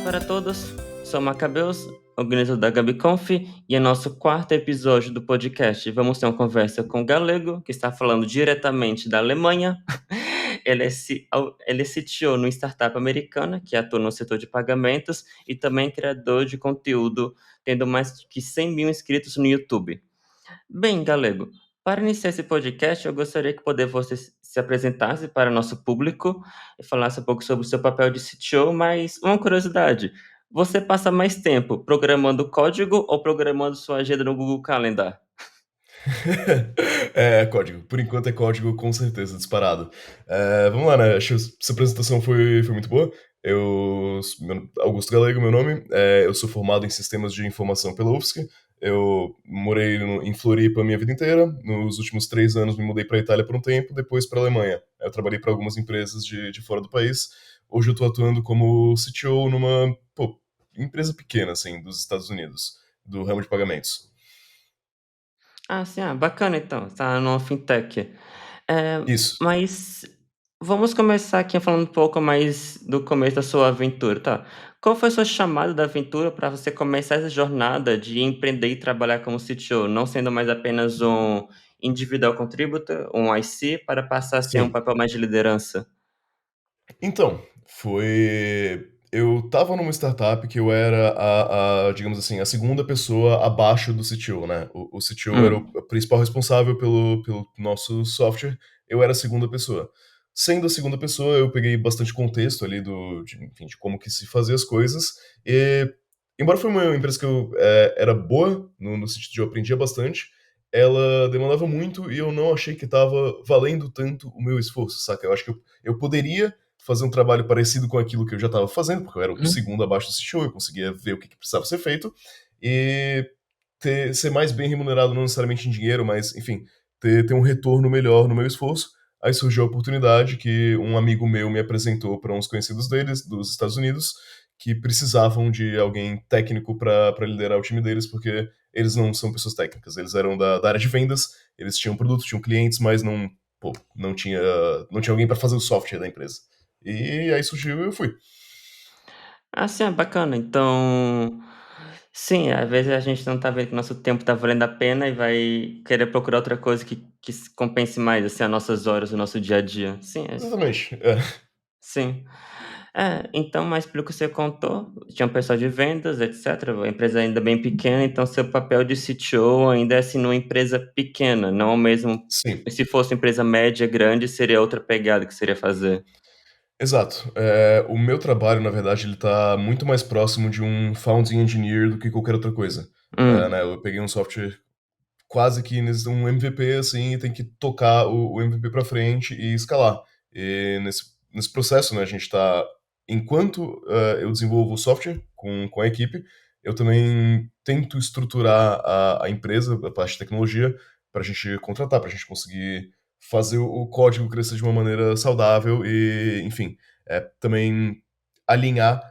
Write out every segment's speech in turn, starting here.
para todos. Sou Macabeus, organizador da GabiConf, e é nosso quarto episódio do podcast. Vamos ter uma conversa com o Galego, que está falando diretamente da Alemanha. Ele é CTO numa startup americana que atua no setor de pagamentos e também criador de conteúdo, tendo mais de 100 mil inscritos no YouTube. Bem, Galego, para iniciar esse podcast, eu gostaria que você se apresentasse para o nosso público e falasse um pouco sobre o seu papel de CTO, mas uma curiosidade, você passa mais tempo programando código ou programando sua agenda no Google Calendar? É código. Por enquanto é código, com certeza, disparado. Vamos lá, né? Acho que essa apresentação foi muito boa. Augusto Galego, meu nome. Eu sou formado em Sistemas de Informação pela UFSC. Eu morei em Floripa a minha vida inteira. Nos últimos 3 anos me mudei para a Itália por um tempo, depois para a Alemanha. Eu trabalhei para algumas empresas de fora do país. Hoje eu estou atuando como CTO numa empresa pequena, assim, dos Estados Unidos, do ramo de pagamentos. Ah, sim, bacana então, está numa fintech. Eh, Isso. mas vamos começar aqui falando um pouco mais do começo da sua aventura, tá? Qual foi a sua chamada da aventura para você começar essa jornada de empreender e trabalhar como CTO, não sendo mais apenas um individual contributor, um IC, para passar a ser um Sim. papel mais de liderança? Então, eu estava numa startup que eu era digamos assim, a segunda pessoa abaixo do CTO, né. O CTO era Hum. o principal responsável pelo nosso software, eu era a segunda pessoa. Sendo a segunda pessoa, eu peguei bastante contexto ali enfim, de como que se fazia as coisas, e embora foi uma empresa que eu, era boa, no sentido de eu aprendia bastante, ela demandava muito e eu não achei que estava valendo tanto o meu esforço, saca. Eu acho que eu poderia fazer um trabalho parecido com aquilo que eu já estava fazendo, porque eu era o Uhum. segundo abaixo do CTO, eu conseguia ver o que precisava ser feito, e ser mais bem remunerado, não necessariamente em dinheiro, mas, enfim, ter um retorno melhor no meu esforço. Aí surgiu a oportunidade que um amigo meu me apresentou para uns conhecidos deles, dos Estados Unidos, que precisavam de alguém técnico para liderar o time deles, porque eles não são pessoas técnicas, eles eram da área de vendas, eles tinham produtos, tinham clientes, mas não tinha alguém para fazer o software da empresa. E aí surgiu e eu fui. Ah, sim, bacana. Então, sim, às vezes a gente não tá vendo que o nosso tempo tá valendo a pena e vai querer procurar outra coisa que se compense mais, assim, as nossas horas, o nosso dia a dia. Sim, Exatamente. sim. Então, mas pelo que você contou, tinha um pessoal de vendas, etcétera, a empresa ainda bem pequena, então seu papel de CTO ainda é, assim, numa empresa pequena, não mesmo Sim, se fosse uma empresa média, grande, seria outra pegada que seria fazer. exato. O meu trabalho, na verdade, ele tá muito mais próximo de um founding engineer do que qualquer outra coisa. Hum. Né, eu peguei um software quase que um MVP, assim, e tem que tocar o MVP para frente e escalar. E nesse processo, né, a gente está, enquanto eu desenvolvo o software com a equipe, eu também tento estruturar a empresa, a parte de tecnologia, para a gente contratar, para a gente conseguir fazer o código crescer de uma maneira saudável e, enfim, também alinhar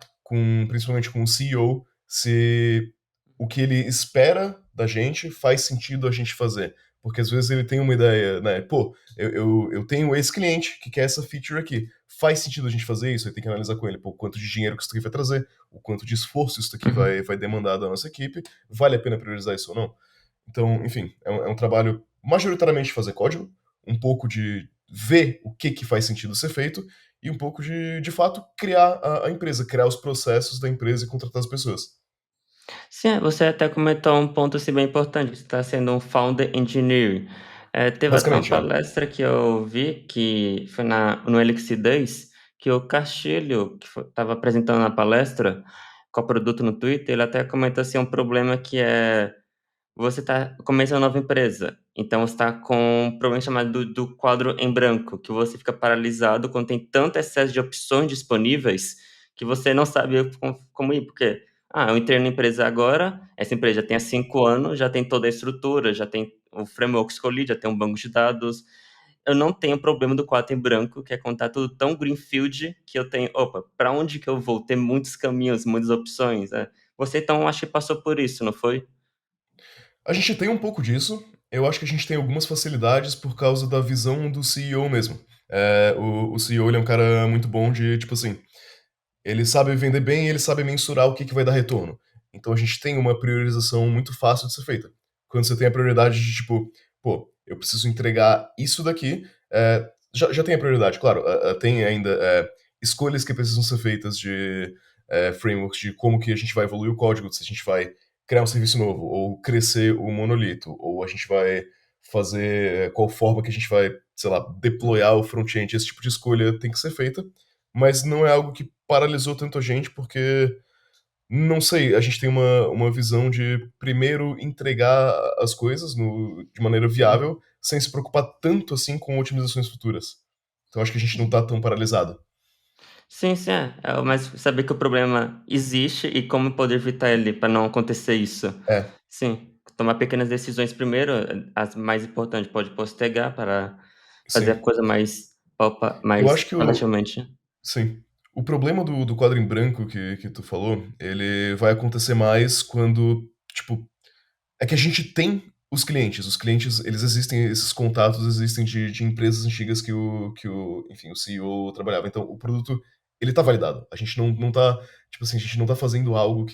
principalmente com o CEO, se o que ele espera da gente faz sentido a gente fazer. Porque às vezes ele tem uma ideia, né? Pô, eu tenho esse cliente que quer essa feature aqui. Faz sentido a gente fazer isso? Aí tem que analisar com ele, pô, quanto de dinheiro que isso aqui vai trazer, o quanto de esforço isso aqui Uhum. vai demandar da nossa equipe, vale a pena priorizar isso ou não? Então, enfim, é um trabalho majoritariamente de fazer código, um pouco de ver o que faz sentido ser feito, e um pouco de fato, criar a empresa, criar os processos da empresa e contratar as pessoas. Sim, você até comentou um ponto, assim, bem importante, que você está sendo um founder engineer. Teve até uma Basicamente, é. palestra que eu vi, que foi no Elixir Days, que o Castilho, que estava apresentando a palestra com o produto no Twitter, ele até comentou, assim, um problema que é você está começando uma nova empresa, então você está com um problema chamado do quadro em branco, que você fica paralisado quando tem tanto excesso de opções disponíveis, que você não sabe como ir, porque, eu entrei na empresa agora, essa empresa já tem há 5 anos, já tem toda a estrutura, já tem o framework escolhido, já tem um banco de dados. Eu não tenho o problema do quadro em branco, que é quando tá tudo tão greenfield, que eu tenho: "Opa, para onde que eu vou?" Tem muitos caminhos, muitas opções, Você então acho que passou por isso, não foi? A gente tem um pouco disso. Eu acho que a gente tem algumas facilidades por causa da visão do CEO mesmo. O CEO ele é um cara muito bom de, tipo assim, ele sabe vender bem e ele sabe mensurar o que vai dar retorno. Então a gente tem uma priorização muito fácil de ser feita. Quando você tem a prioridade de tipo, pô, eu preciso entregar isso daqui, já tem a prioridade, claro, tem ainda escolhas que precisam ser feitas de frameworks de como que a gente vai evoluir o código, se a gente vai criar um serviço novo, ou crescer o monolito, ou a gente vai fazer qual forma que a gente vai, sei lá, deployar o front-end, esse tipo de escolha tem que ser feita, mas não é algo que paralisou tanto a gente, porque, não sei, a gente tem uma visão de primeiro entregar as coisas de maneira Sim. viável, sem se preocupar tanto assim com otimizações futuras. Então acho que a gente não tá tão paralisado. Sim, sim, mas saber que o problema existe e como poder evitar ele para não acontecer isso. É, Sim, tomar pequenas decisões primeiro, as mais importantes pode postergar para fazer a sim. coisa Eu mais acho que gradativamente. sim. O problema do quadro em branco que tu falou, ele vai acontecer mais quando, tipo, é que a gente tem os clientes, eles existem, esses contatos existem de empresas antigas enfim, o CEO trabalhava. Então, o produto, ele tá validado. A gente não tá, tipo assim, a gente não tá fazendo algo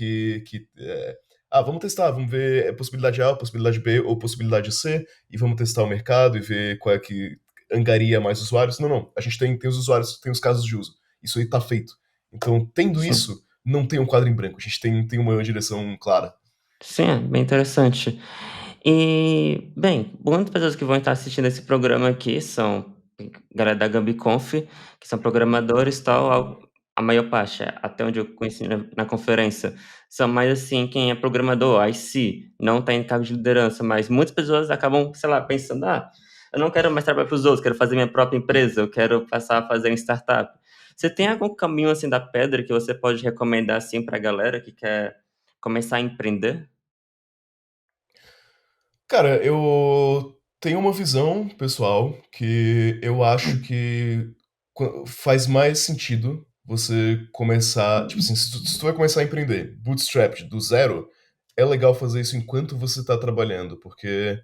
vamos testar, vamos ver possibilidade A, possibilidade B ou possibilidade C, e vamos testar o mercado e ver qual é que angaria mais usuários. Não, não. A gente tem os usuários, tem os casos de uso. Isso aí tá feito. Então, tendo Sim. isso, não tem um quadro em branco. A gente tem uma direção clara. Sim, é bem interessante. E, bem, muitas pessoas que vão estar assistindo esse programa aqui são galera da GambiConf, que são programadores e tal, a maior parte, até onde eu conheci na conferência, são mais assim, quem é programador, IC, não está em cargo de liderança, mas muitas pessoas acabam, sei lá, pensando, eu não quero mais trabalhar para os outros, quero fazer minha própria empresa, eu quero passar a fazer um startup. Você tem algum caminho assim da pedra que você pode recomendar assim para a galera que quer começar a empreender? Cara, eu tenho uma visão pessoal que eu acho que faz mais sentido você começar. Tipo assim, se tu vai começar a empreender bootstrapped do zero, é legal fazer isso enquanto você está trabalhando, porque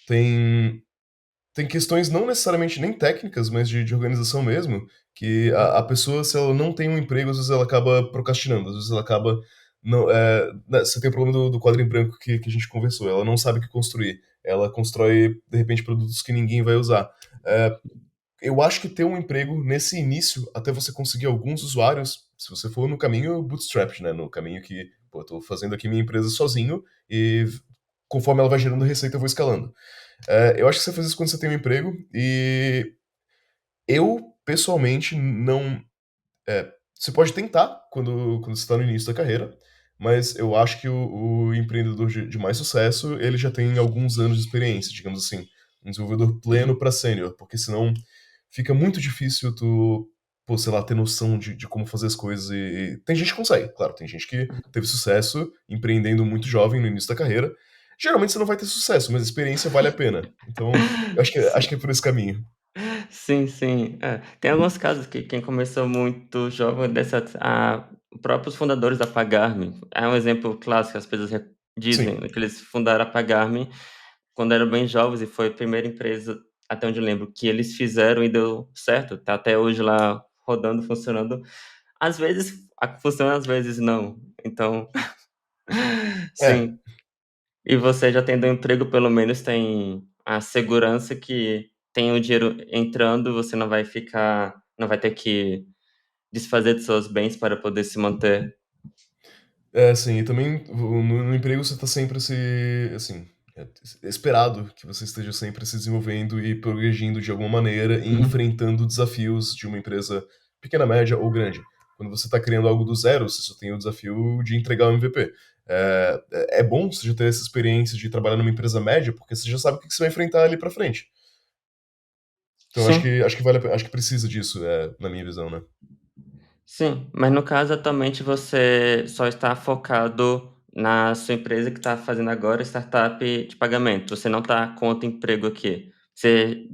tem, tem questões não necessariamente nem técnicas, mas de organização mesmo, que a pessoa, se ela não tem um emprego, às vezes ela acaba procrastinando, às vezes ela acaba. Não, você tem o problema do quadro em branco que a gente conversou, ela não sabe o que construir, ela constrói, de repente, produtos que ninguém vai usar. Eu acho que ter um emprego nesse início, até você conseguir alguns usuários, se você for no caminho bootstrap, né, no caminho que, pô, eu tô fazendo aqui minha empresa sozinho e conforme ela vai gerando receita, eu vou escalando. Eu acho que você faz isso quando você tem um emprego e eu, pessoalmente, não. Você pode tentar quando você está no início da carreira, mas eu acho que o empreendedor de mais sucesso, ele já tem alguns anos de experiência, digamos assim, um desenvolvedor pleno Uhum. para sênior, porque senão fica muito difícil tu, pô, sei lá, ter noção de como fazer as coisas e tem gente que consegue, claro, tem gente que teve sucesso empreendendo muito jovem no início da carreira. Geralmente você não vai ter sucesso, mas a experiência vale a pena. Então, eu acho que é por esse caminho. Sim, sim. É, tem alguns casos que quem começou muito jovem próprios fundadores da Pagar.me, é um exemplo clássico, as pessoas dizem Sim. que eles fundaram a Pagar.me quando eram bem jovens e foi a primeira empresa, até onde eu lembro, que eles fizeram e deu certo, tá até hoje lá rodando, funcionando. Às vezes funciona, às vezes não. Então, É, sim. E você já tendo um emprego, pelo menos tem a segurança que tem o dinheiro entrando, você não vai ter que desfazer de seus bens para poder se manter. sim, e também no emprego você está sempre assim, é esperado que você esteja sempre se desenvolvendo e progredindo de alguma maneira e Uhum. enfrentando desafios de uma empresa pequena, média ou grande. Quando você está criando algo do zero, você só tem o desafio de entregar o MVP. É bom você já ter essa experiência de trabalhar numa empresa média, porque você já sabe o que você vai enfrentar ali para frente. Então Sim, acho que vale a pena, acho que precisa disso, na minha visão, né? sim. Mas no caso, atualmente, você só está focado na sua empresa que está fazendo agora startup de pagamento, você não está com outro emprego aqui. Você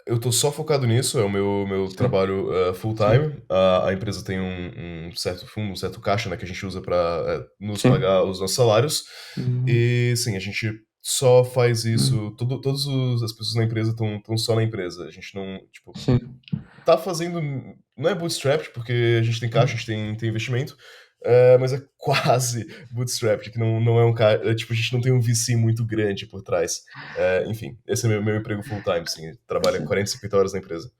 Eu tô só focado nisso, é o meu sim, trabalho sim, full-time. A empresa tem um certo fundo, um certo caixa, né, que a gente usa para nos sim. pagar os nossos salários. Uhum. E sim, a gente só faz Hum, isso, as pessoas na empresa estão só na empresa. A gente não, tipo, sim. tá fazendo, não é bootstrapped, porque a gente tem caixa, a gente tem investimento, mas é quase bootstrapped, que não é um cara, tipo, a gente não tem um VC muito grande por trás. Enfim, esse é meu emprego full time, assim, trabalho Sim. 40, 50 horas na empresa.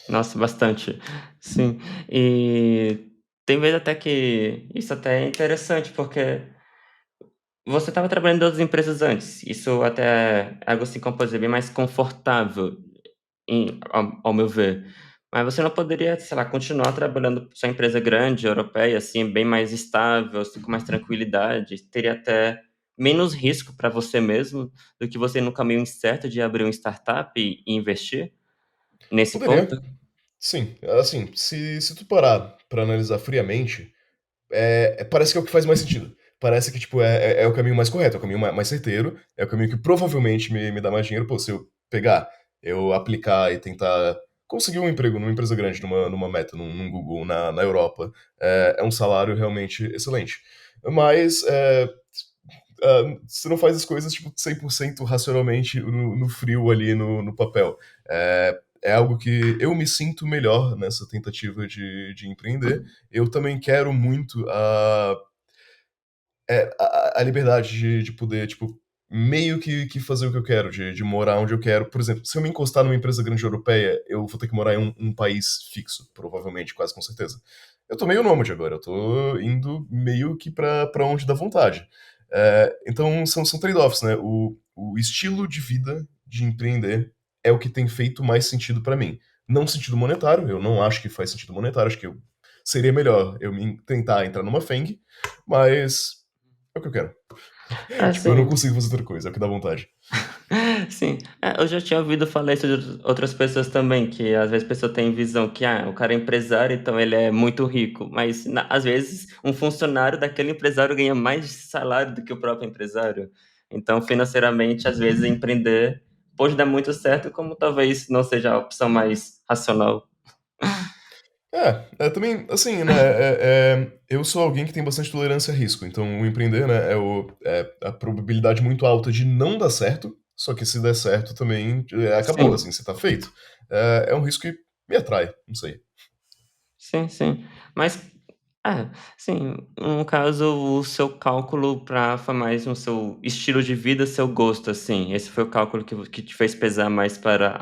Nossa, bastante. Sim. E tem vezes até que isso até é interessante, porque você estava trabalhando em outras empresas antes. Isso até é algo assim, como posso dizer, bem mais confortável, ao meu ver. Mas você não poderia, sei lá, continuar trabalhando para sua empresa grande, europeia, assim, bem mais estável, assim, com mais tranquilidade. Teria até menos risco para você mesmo do que você ir no caminho incerto de abrir uma startup e investir nesse Poderia, ponto? sim. Assim, se tu parar pra analisar friamente, parece que é o que faz mais sentido. Parece que, tipo, é o caminho mais correto, é o caminho mais certeiro, é o caminho que provavelmente me dá mais dinheiro. Pô, se eu pegar, eu aplicar e tentar conseguir um emprego numa empresa grande, numa Meta, num Google, na Europa, é um salário realmente excelente. Mas você não faz as coisas, tipo, 100% racionalmente no frio ali, no papel. É algo que eu me sinto melhor nessa tentativa de empreender. Eu também quero muito a liberdade de poder, tipo, meio que fazer o que eu quero, de morar onde eu quero. Por exemplo, se eu me encostar numa empresa grande europeia, eu vou ter que morar em um país fixo, provavelmente, quase com certeza. Eu tô meio nômade agora, eu tô indo meio que pra onde dá vontade. Então são trade-offs, né? O estilo de vida de empreender é o que tem feito mais sentido pra mim. Não sentido monetário, eu não acho que faz sentido monetário, acho que seria melhor eu tentar entrar numa FANG, mas é o que eu quero. Tipo, eu não Assim, consigo fazer outra coisa, é o que dá vontade. sim. Eu já tinha ouvido falar isso de outras pessoas também, que às vezes a pessoa tem visão que, o cara é empresário, então ele é muito rico, mas às vezes um funcionário daquele empresário ganha mais salário do que o próprio empresário. Então, financeiramente, às vezes empreender pode dar muito certo, como talvez não seja a opção mais racional. Também, assim, né, eu sou alguém que tem bastante tolerância a risco, então o empreender, né, é a probabilidade muito alta de não dar certo, só que se der certo também, acabou, Sim. assim, você tá feito. É um risco que me atrai, não sei. Sim, sim. Mas, sim, no caso, o seu cálculo foi mais no seu estilo de vida, seu gosto, assim. Esse foi o cálculo que te fez pesar mais para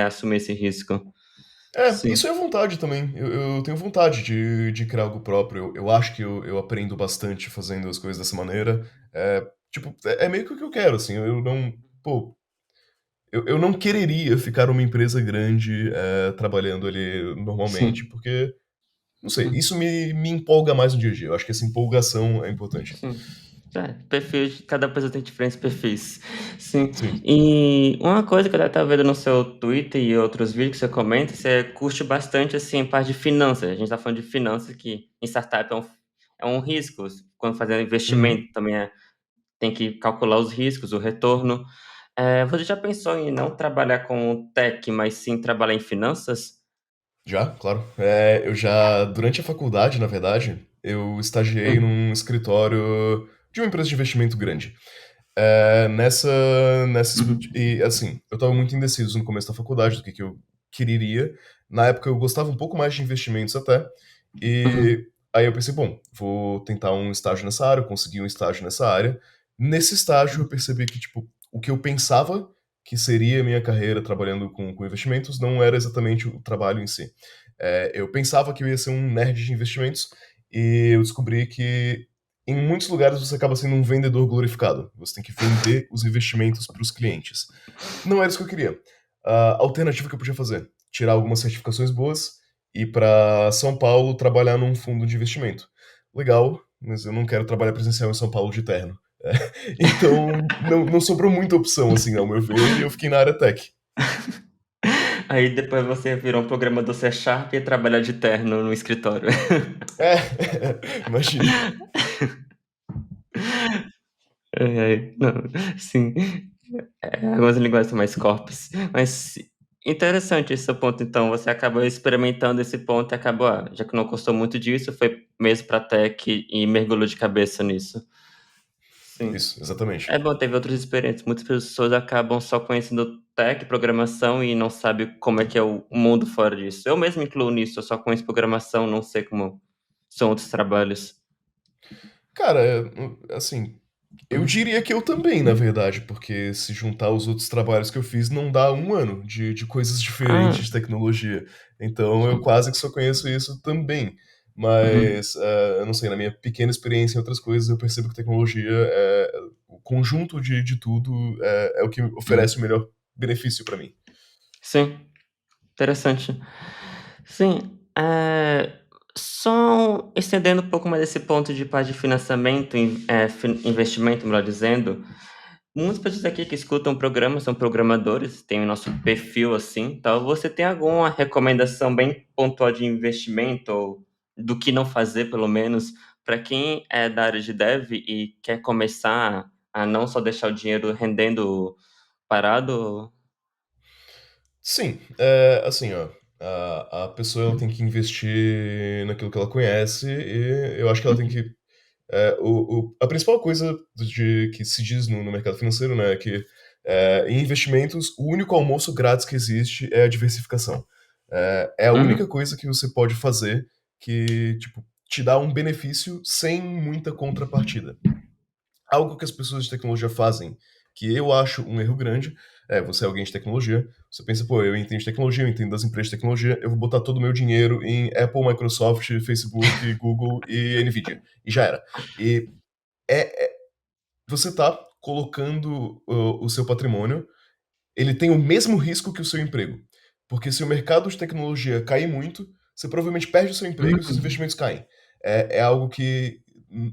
assumir esse risco. Isso Sim, é vontade também. Eu tenho vontade de criar algo próprio. Eu acho que eu aprendo bastante fazendo as coisas dessa maneira. Tipo, é meio que o que eu quero, assim. Eu não. Pô, eu não quereria ficar numa empresa grande trabalhando ali normalmente, sim, porque, não sei, sim, isso me empolga mais no dia a dia. Eu acho que essa empolgação é importante. sim. Perfil de cada pessoa tem diferentes perfis. Sim. Sim. E uma coisa que eu estava vendo no seu Twitter e outros vídeos que você comenta, você curte bastante, assim, a parte de finanças. A gente está falando de finanças que em startup é um risco. Quando fazendo Uhum. investimento também tem que calcular os riscos, o retorno. Você já pensou em não trabalhar com tech, mas sim trabalhar em finanças? Já, claro. Eu já, durante a faculdade, na verdade, eu estagiei Hum, num escritório de uma empresa de investimento grande. uhum, E assim, eu estava muito indeciso no começo da faculdade do que eu quereria. Na época eu gostava um pouco mais de investimentos até. uhum, E aí eu pensei, bom, vou tentar um estágio nessa área, eu consegui um estágio nessa área. Nesse estágio eu percebi que, tipo, o que eu pensava que seria a minha carreira trabalhando com investimentos não era exatamente o trabalho em si. Eu pensava que eu ia ser um nerd de investimentos e eu descobri que em muitos lugares você acaba sendo um vendedor glorificado. Você tem que vender os investimentos para os clientes. Não era isso que eu queria. A alternativa que eu podia fazer, tirar algumas certificações boas, ir para São Paulo trabalhar num fundo de investimento. Legal, mas eu não quero trabalhar presencial em São Paulo de terno. Então, não sobrou muita opção, assim, ao meu ver, e eu fiquei na área tech. Aí depois você virou um programador C# Sharp e trabalhar de terno no escritório. É, imagine. Não, sim. Algumas linguagens são mais corpos. Mas interessante esse seu ponto, então. Você acabou experimentando esse ponto e acabou, já que não gostou muito disso, foi mesmo para tech e mergulhou de cabeça nisso. sim. Isso, exatamente. É bom, teve outras experiências. Muitas pessoas acabam só conhecendo tech, programação e não sabe como é que é o mundo fora disso. Eu mesmo incluo nisso, eu só conheço programação, não sei como são outros trabalhos. Cara, assim, eu diria que eu também, na verdade, porque se juntar os outros trabalhos que eu fiz, não dá um ano de coisas diferentes Ah, de tecnologia. Então eu quase que só conheço isso também. uhum. Mas, eu não sei, na minha pequena experiência em outras coisas, eu percebo que tecnologia é o conjunto de tudo é o que oferece o melhor benefício para mim. Sim, interessante. Sim, só estendendo um pouco mais esse ponto de parte de financiamento, investimento, melhor dizendo, muitas pessoas aqui que escutam o programa são programadores, tem o nosso perfil assim, tal. Você tem alguma recomendação bem pontual de investimento ou do que não fazer, pelo menos, para quem é da área de dev e quer começar a não só deixar o dinheiro rendendo parado? Sim, assim, ó, a pessoa ela tem que investir naquilo que ela conhece e eu acho que ela tem Uhum, que a principal coisa que se diz no mercado financeiro, né, é que em investimentos, o único almoço grátis que existe é a diversificação. É a única uhum, coisa que você pode fazer que, tipo, te dá um benefício sem muita contrapartida. Algo que as pessoas de tecnologia fazem, que eu acho um erro grande, você é alguém de tecnologia, você pensa, pô, eu entendo de tecnologia, eu entendo das empresas de tecnologia, eu vou botar todo o meu dinheiro em Apple, Microsoft, Facebook, Google e Nvidia. E já era. E você está colocando o seu patrimônio, ele tem o mesmo risco que o seu emprego. Porque se o mercado de tecnologia cair muito, você provavelmente perde o seu emprego e seus uhum. investimentos caem. É algo que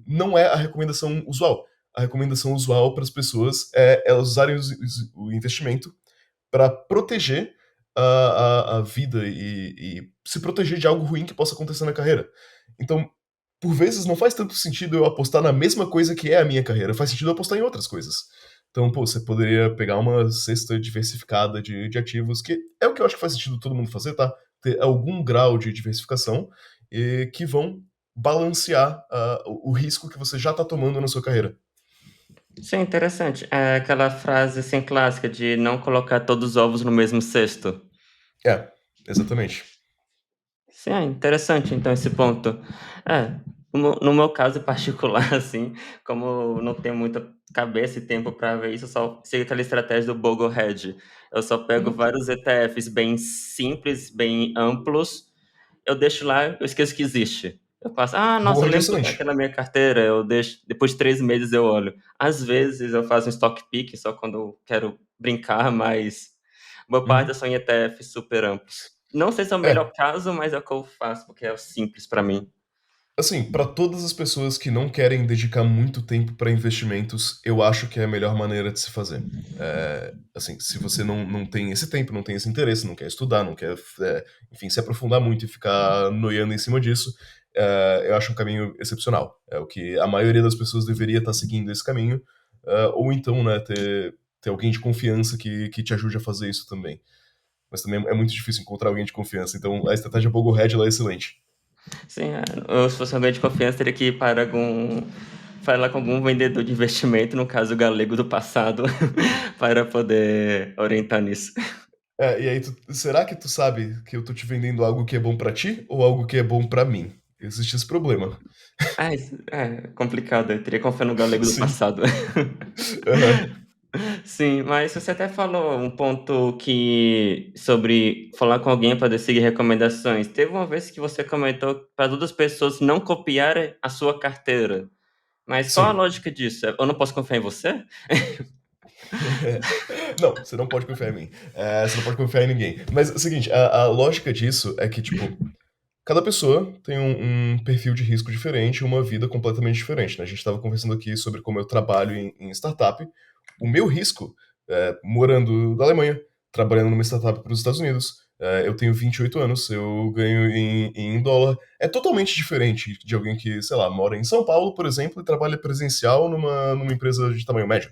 não é a recomendação usual. A recomendação usual para as pessoas é elas usarem o investimento para proteger a vida e se proteger de algo ruim que possa acontecer na carreira. Então, por vezes, não faz tanto sentido eu apostar na mesma coisa que é a minha carreira, faz sentido eu apostar em outras coisas. Então, pô, você poderia pegar uma cesta diversificada de ativos, que é o que eu acho que faz sentido todo mundo fazer, tá? Ter algum grau de diversificação e que vão balancear o risco que você já está tomando na sua carreira. Sim, interessante. É aquela frase, assim, clássica de não colocar todos os ovos no mesmo cesto. É, exatamente. Sim, é interessante então esse ponto. É, no meu caso particular, assim, como eu não tenho muita cabeça e tempo para ver isso, eu só sigo aquela estratégia do Bogle Hedge. Eu só pego Uhum. vários ETFs bem simples, bem amplos, eu deixo lá, eu esqueço que existe. Eu passo, ah, nossa, eu Boa de lembro que eu tenho aqui excelente. na minha carteira, eu deixo, depois de 3 meses eu olho. Às vezes eu faço um stock pick só quando eu quero brincar, mas boa parte é Uhum. só em ETFs super amplos. Não sei se é o melhor É, caso, mas é o que eu faço, porque é o simples para mim. assim, para todas as pessoas que não querem dedicar muito tempo para investimentos, eu acho que é a melhor maneira de se fazer. Assim, se você não tem esse tempo, não tem esse interesse, não quer estudar, não quer, enfim, se aprofundar muito e ficar noiando em cima disso, eu acho um caminho excepcional. É o que a maioria das pessoas deveria estar seguindo esse caminho, ou então, né, ter alguém de confiança que te ajude a fazer isso também. Mas também é muito difícil encontrar alguém de confiança, então a estratégia Bogo Head ela é excelente. Sim, eu, se fosse alguém de confiança, teria que ir para algum falar com algum vendedor de investimento, no caso galego do passado, para poder orientar nisso. E aí, será que tu sabe que eu tô te vendendo algo que é bom pra ti ou algo que é bom pra mim? Existe esse problema. Ah, isso é complicado, eu teria que confiar no galego do Sim. passado. Aham. Sim, mas você até falou um ponto que sobre falar com alguém para seguir recomendações. Teve uma vez que você comentou para todas as pessoas não copiarem a sua carteira. Mas qual a Sim. lógica disso? Eu não posso confiar em você? Não, você não pode confiar em mim. Você não pode confiar em ninguém. Mas é o seguinte, a lógica disso é que, tipo, cada pessoa tem um perfil de risco diferente, uma vida completamente diferente, né? A gente estava conversando aqui sobre como eu trabalho em startup. O meu risco, morando na Alemanha, trabalhando numa startup para os Estados Unidos, eu tenho 28 anos, eu ganho em dólar. É totalmente diferente de alguém que, sei lá, mora em São Paulo, por exemplo, e trabalha presencial numa empresa de tamanho médio.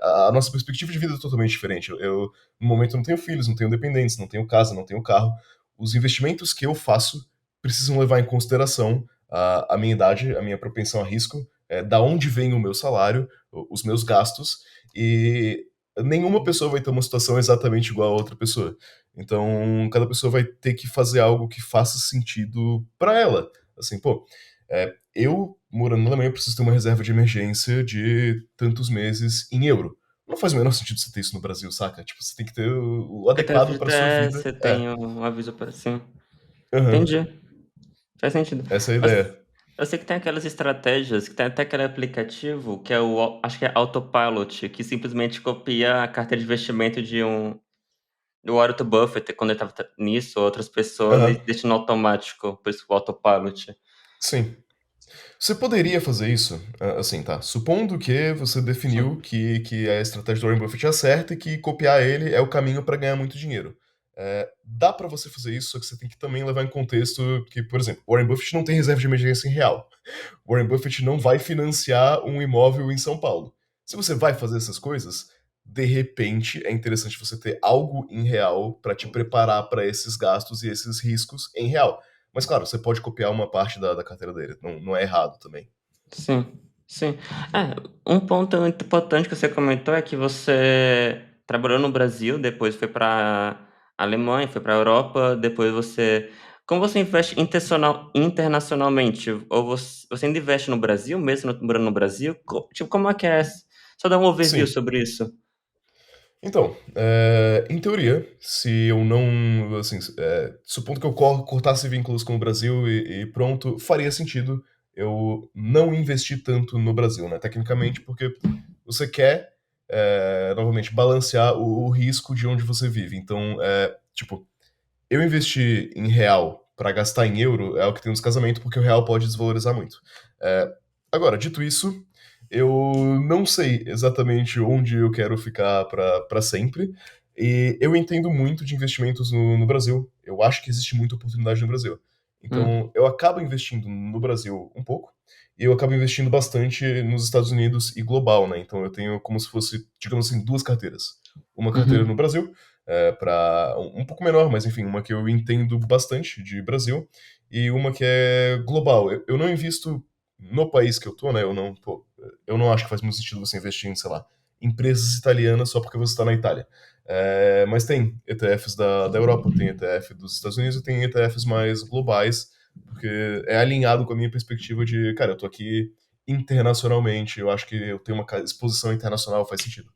A nossa perspectiva de vida é totalmente diferente. No momento, não tenho filhos, não tenho dependentes, não tenho casa, não tenho carro. Os investimentos que eu faço precisam levar em consideração a minha idade, a minha propensão a risco, da onde vem o meu salário, os meus gastos, e nenhuma pessoa vai ter uma situação exatamente igual a outra pessoa. Então, cada pessoa vai ter que fazer algo que faça sentido para ela. Assim, pô, eu, morando na Alemanha, eu preciso ter uma reserva de emergência de tantos meses em euro. Não faz o menor sentido você ter isso no Brasil, saca? Tipo, você tem que ter o Carteira adequado para sua vida. FGTS, tem um aviso para sim. Aham. Entendi, faz sentido. Essa é a Mas ideia. eu sei que tem aquelas estratégias, que tem até aquele aplicativo que é acho que é Autopilot, que simplesmente copia a carteira de investimento do Warren Buffett, quando ele estava nisso, outras pessoas, e Aham. deixa no automático, por isso o Autopilot. Sim. Você poderia fazer isso, assim, tá? Supondo que você definiu Sim. que a estratégia do Warren Buffett é certa e que copiar ele é o caminho para ganhar muito dinheiro. Dá para você fazer isso, só que você tem que também levar em contexto que, por exemplo, Warren Buffett não tem reserva de emergência em real. Warren Buffett não vai financiar um imóvel em São Paulo. Se você vai fazer essas coisas, de repente é interessante você ter algo em real para te preparar para esses gastos e esses riscos em real. Mas claro, você pode copiar uma parte da carteira dele, não é errado também. Sim, sim. É, um ponto muito importante que você comentou é que você trabalhou no Brasil, depois foi para Alemanha, foi para Europa, depois você como você investe internacionalmente? Ou você ainda investe no Brasil, mesmo morando no Brasil? Tipo, como é que é? Só dá um overview Sim. sobre isso. Então, em teoria, se eu não, assim, supondo que eu cortasse vínculos com o Brasil e pronto, faria sentido eu não investir tanto no Brasil, né? Tecnicamente, porque você quer, novamente, balancear o risco de onde você vive. Então, tipo, eu investir em real para gastar em euro é o que tem nos casamentos, porque o real pode desvalorizar muito. É, agora, dito isso, eu não sei exatamente onde eu quero ficar para sempre. E eu entendo muito de investimentos no Brasil. Eu acho que existe muita oportunidade no Brasil. Hum, Então, eu acabo investindo no Brasil um pouco, e eu acabo investindo bastante nos Estados Unidos e global, né? Então, eu tenho como se fosse, digamos assim, duas carteiras. Uma carteira no uhum, Brasil, para um pouco menor, mas enfim, uma que eu entendo bastante de Brasil, e uma que é global. Eu não invisto no país que eu tô, né? Eu não acho que faz muito sentido você investir em, sei lá, empresas italianas só porque você está na Itália. Mas tem ETFs da Europa, tem ETF dos Estados Unidos e tem ETFs mais globais, porque é alinhado com a minha perspectiva de, cara, eu tô aqui internacionalmente, eu acho que eu tenho uma exposição internacional, faz sentido.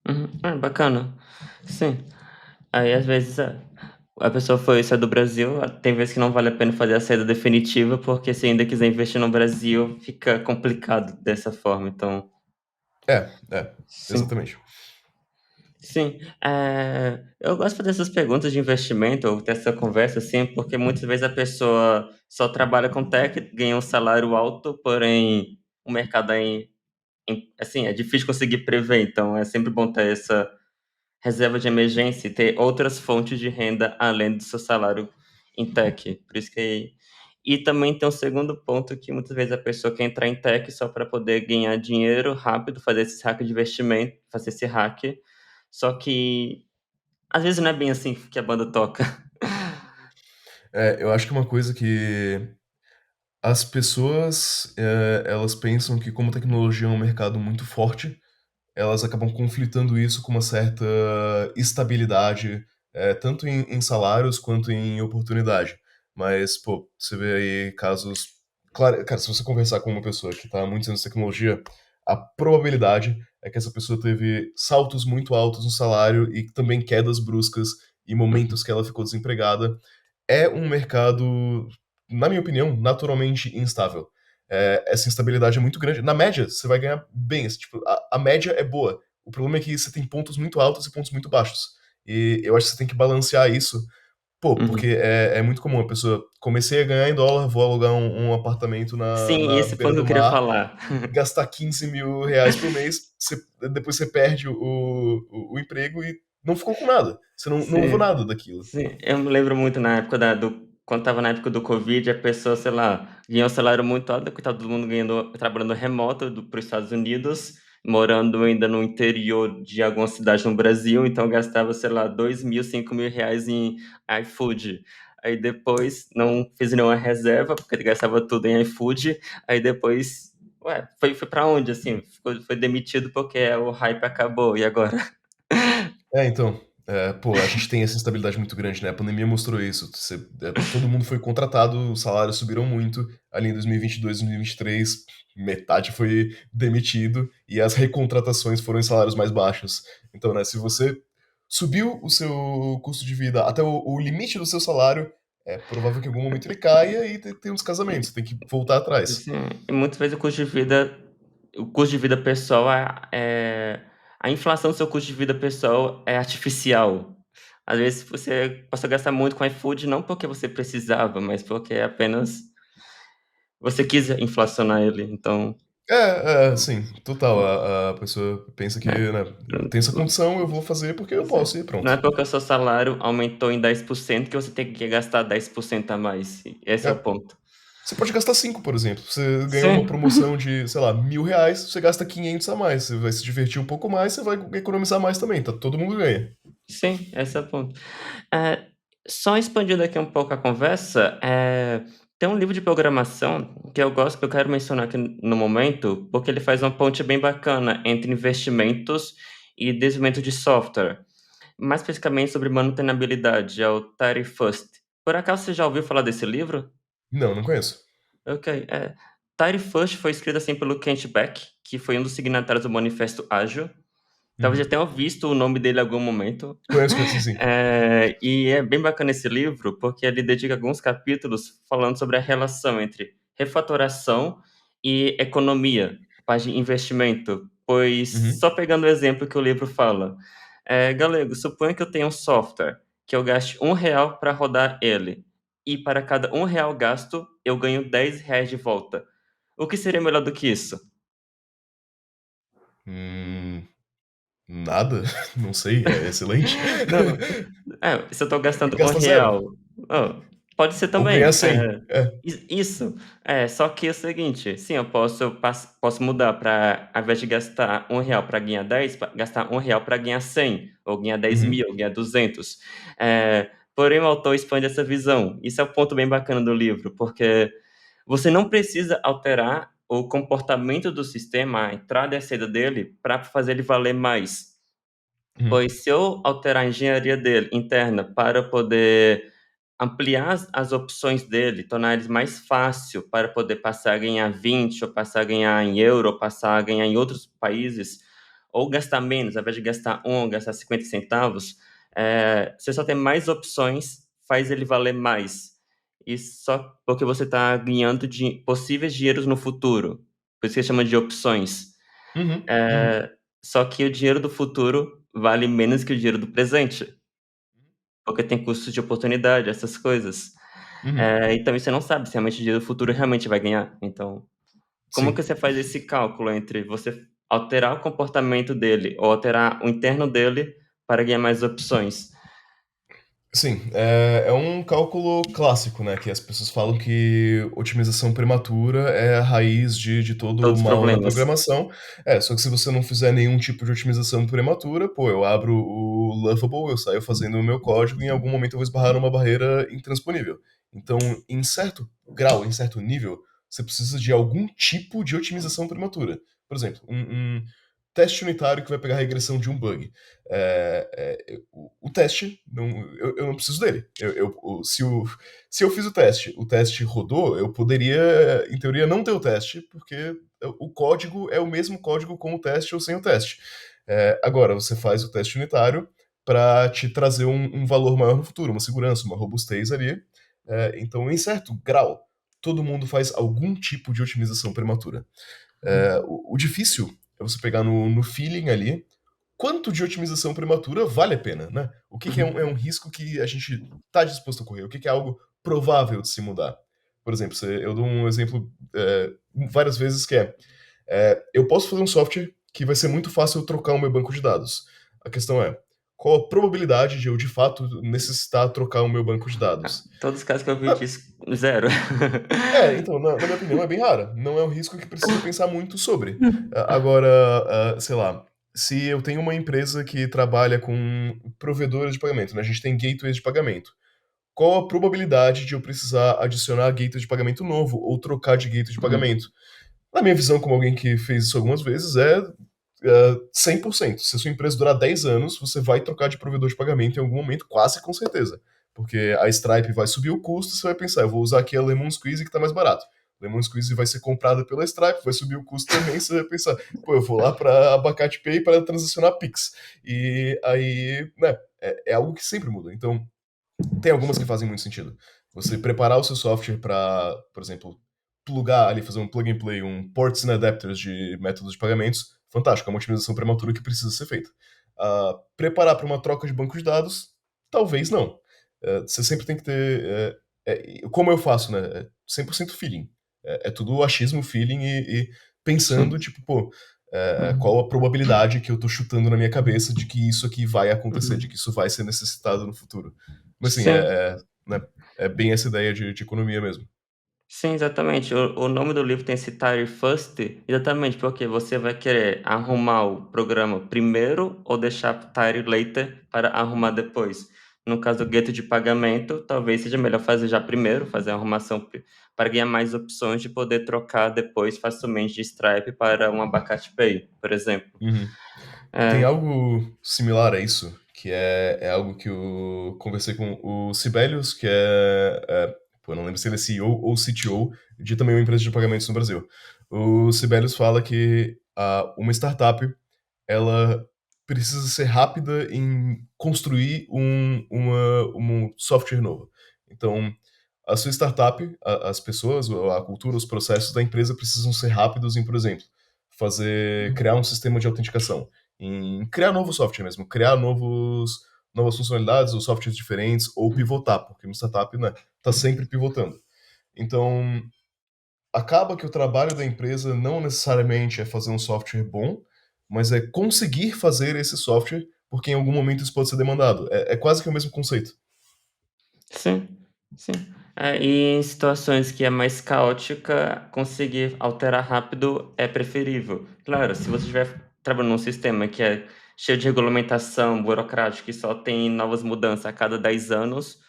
uhum. Ah, bacana. Sim. Aí, às vezes, a pessoa foi sair do Brasil, tem vezes que não vale a pena fazer a saída definitiva, porque se ainda quiser investir no Brasil, fica complicado dessa forma, então sim. Exatamente. Sim, eu gosto de fazer essas perguntas de investimento ou ter essa conversa, assim, porque muitas vezes a pessoa só trabalha com tech, ganha um salário alto, porém o mercado é assim, é difícil conseguir prever, então é sempre bom ter essa reserva de emergência e ter outras fontes de renda além do seu salário em tech. Por isso que e também tem um segundo ponto que muitas vezes a pessoa quer entrar em tech só para poder ganhar dinheiro rápido, fazer esse hack de investimento, fazer esse hack. Só que às vezes não é bem assim que a banda toca. Eu acho que uma coisa que as pessoas, elas pensam que como tecnologia é um mercado muito forte, elas acabam conflitando isso com uma certa estabilidade, tanto em salários quanto em oportunidade. Mas, pô, você vê aí casos. Claro, cara, se você conversar com uma pessoa que está há muitos anos em tecnologia, a probabilidade é que essa pessoa teve saltos muito altos no salário e também quedas bruscas e momentos Uhum. que ela ficou desempregada. É um mercado, na minha opinião, naturalmente instável. Essa instabilidade é muito grande. Na média, você vai ganhar bem. Tipo, a média é boa. O problema é que você tem pontos muito altos e pontos muito baixos. E eu acho que você tem que balancear isso. Pô, porque Uhum. é muito comum a pessoa, comecei a ganhar em dólar, vou alugar um apartamento Sim, na esse beira ponto que do eu queria mar, falar. gastar 15 mil reais por mês, depois você perde o emprego e não ficou com nada. Você não levou Sim, nada daquilo. sim. Eu me lembro muito na época quando estava na época do Covid, a pessoa, sei lá, ganhou um salário muito alto, que estava todo mundo ganhando, trabalhando remoto para os Estados Unidos, morando ainda no interior de alguma cidade no Brasil, então gastava, sei lá, 2.000, 5.000 reais em iFood. Aí depois não fiz nenhuma reserva, porque gastava tudo em iFood. Aí depois Ué, foi pra onde, assim? Foi demitido porque o hype acabou, e agora? Então, pô, a gente tem essa instabilidade muito grande, né, a pandemia mostrou isso, todo mundo foi contratado, os salários subiram muito, ali em 2022, 2023, metade foi demitido e as recontratações foram em salários mais baixos. Então, né, se você subiu o seu custo de vida até o limite do seu salário, é provável que em algum momento ele caia e tem um descasamento, você tem que voltar atrás. Assim, e muitas vezes o custo de vida pessoal a inflação do seu custo de vida pessoal é artificial. Às vezes você passa a gastar muito com iFood não porque você precisava, mas porque apenas você quis inflacionar ele, então, Sim, total. A pessoa pensa que, né, né, eu tenho essa condição, eu vou fazer porque eu assim, posso e não é pronto. porque o seu salário aumentou em 10% que você tem que gastar 10% a mais, esse é o É. ponto. Você pode gastar 5, por exemplo. Você ganhou uma Sim. promoção de, sei lá, R$ 1.000, você gasta 500 a mais. Você vai se divertir um pouco mais, você vai economizar mais também. Tá, todo mundo ganha. Sim, esse é o ponto. Eh, Só expandindo aqui um pouco a conversa, tem um livro de programação que eu gosto, que eu quero mencionar aqui no momento, porque ele faz uma ponte bem bacana entre investimentos e desenvolvimento de software, mais especificamente sobre manutenabilidade, é o Tidy First. Por acaso você já ouviu falar desse livro? Não, não conheço. Ok, Tidy First foi escrito, assim, pelo Kent Beck, que foi um dos signatários do Manifesto Ágil. Talvez já Uhum. tenham visto o nome dele em algum momento. Conheço, conheço, sim, sim. E é bem bacana esse livro, porque ele dedica alguns capítulos falando sobre a relação entre refatoração e economia, parte de investimento. Pois, Uhum. só pegando o exemplo que o livro fala, Galego, suponha que eu tenha um software, que eu gaste R$ 1 para rodar ele, e para cada R$ 1 gasto, eu ganho R$ 10 de volta. O que seria melhor do que isso? Hum, nada? Não sei, é excelente. Não, se eu tô gastando um Gasta zero. real, pode ser Ou ganhar também, 100. isso. Só que é o seguinte, sim, eu posso mudar para, ao invés de gastar R$ 1 para ganhar 10, gastar R$ 1 para ganhar 100, ou ganhar dez Uhum. mil, ou ganhar 200. Porém o autor expande essa visão. Isso é o ponto bem bacana do livro, porque você não precisa alterar o comportamento do sistema, a entrada e a saída dele, para fazer ele valer mais. Uhum. Pois se eu alterar a engenharia dele interna para poder ampliar as opções dele, tornar eles mais fácil para poder passar a ganhar 20 ou passar a ganhar em euro, ou passar a ganhar em outros países, ou gastar menos, ao invés de gastar ou gastar 50 centavos, você só tem mais opções, faz ele valer mais. E só porque você está ganhando de possíveis dinheiros no futuro. Por isso que chama de opções. Uhum. Uhum. Eh, Só que o dinheiro do futuro vale menos que o dinheiro do presente, porque tem custos de oportunidade, essas coisas. Uhum. Então você não sabe se realmente o dinheiro do futuro realmente vai ganhar. Então, como que Sim. você faz esse cálculo entre você alterar o comportamento dele ou alterar o interno dele para ganhar mais opções? Sim, é um cálculo clássico, né, que as pessoas falam que otimização prematura é a raiz de todo o Todos os mal na problemas. programação. Só que se você não fizer nenhum tipo de otimização prematura, pô, eu abro o Lovable, eu saio fazendo o meu código e em algum momento eu vou esbarrar numa barreira intransponível. Então, em certo grau, em certo nível, você precisa de algum tipo de otimização prematura. Por exemplo, um teste unitário que vai pegar a regressão de um bug. O teste, eu não preciso dele. Se eu fiz o teste rodou, eu poderia, em teoria, não ter o teste, porque o código é o mesmo código com o teste ou sem o teste. Agora, você faz o teste unitário para te trazer um valor maior no futuro, uma segurança, uma robustez ali. Então, em certo grau, todo mundo faz algum tipo de otimização prematura. O difícil é você pegar no feeling ali quanto de otimização prematura vale a pena, né? O que, que Uhum. é um risco que a gente está disposto a correr? O que, que é algo provável de se mudar? Por exemplo, eu dou um exemplo várias vezes que eu posso fazer um software que vai ser muito fácil eu trocar o meu banco de dados. A questão é, qual a probabilidade de eu, de fato, necessitar trocar o meu banco de dados? Todos os casos que eu vi Na- disso, zero. então, na minha opinião, é bem rara. Não é um risco que precisa pensar muito sobre. Agora, sei lá, se eu tenho uma empresa que trabalha com provedores de pagamento, né? A gente tem gateways de pagamento. Qual a probabilidade de eu precisar adicionar gateway de pagamento novo ou trocar de gateway de Uhum. pagamento? Na minha visão, como alguém que fez isso algumas vezes, é 100%. Se a sua empresa durar 10 anos, você vai trocar de provedor de pagamento em algum momento, quase com certeza. Porque a Stripe vai subir o custo, você vai pensar, eu vou usar aqui a Lemon Squeeze que está mais barato. Lemon Squeeze vai ser comprada pela Stripe, vai subir o custo também, você vai pensar, pô, eu vou lá para Abacate Pay para transacionar Pix. E aí, né, é algo que sempre muda. Então, tem algumas que Sim, fazem muito sentido. Você preparar o seu software para, por exemplo, plugar ali, fazer um plug and play, um ports and adapters de métodos de pagamentos, fantástico, é uma otimização prematura que precisa ser feita. Preparar para uma troca de banco de dados, talvez não. Você sempre tem que ter. Como eu faço, né? 100% feeling. É tudo achismo, feeling e pensando, sim. tipo, pô, qual Uhum, a probabilidade que eu tô chutando na minha cabeça de que isso aqui vai acontecer, de que uhum. isso vai ser necessitado no futuro. Mas assim, Sim. né, é bem essa ideia de economia mesmo. Sim, exatamente. O nome do livro tem esse Tire First, exatamente porque você vai querer arrumar o programa primeiro ou deixar Tire Later para arrumar depois. No caso do gueto de pagamento, talvez seja melhor fazer já primeiro, fazer a arrumação para ganhar mais opções de poder trocar depois facilmente de Stripe para um Abacate Pay, por exemplo. Uhum. Tem É, algo similar a isso, que é algo que eu conversei com o Sibelius, que pô, não lembro se ele é CEO ou CTO de também uma empresa de pagamentos no Brasil. O Sibelius fala que uma startup ela precisa ser rápida em construir um software novo. Então, a sua startup, as pessoas, a cultura, os processos da empresa precisam ser rápidos em, por exemplo, criar um sistema de autenticação, em criar novo software mesmo, criar novas funcionalidades ou softwares diferentes, ou pivotar, porque uma startup, né, tá sempre pivotando. Então, acaba que o trabalho da empresa não necessariamente é fazer um software bom, mas é conseguir fazer esse software, porque em algum momento isso pode ser demandado. É quase que o mesmo conceito. sim, sim. E em situações que é mais caótica, conseguir alterar rápido é preferível. Claro, se você estiver trabalhando num sistema que é cheio de regulamentação, burocrático, e só tem novas mudanças a cada 10 anos,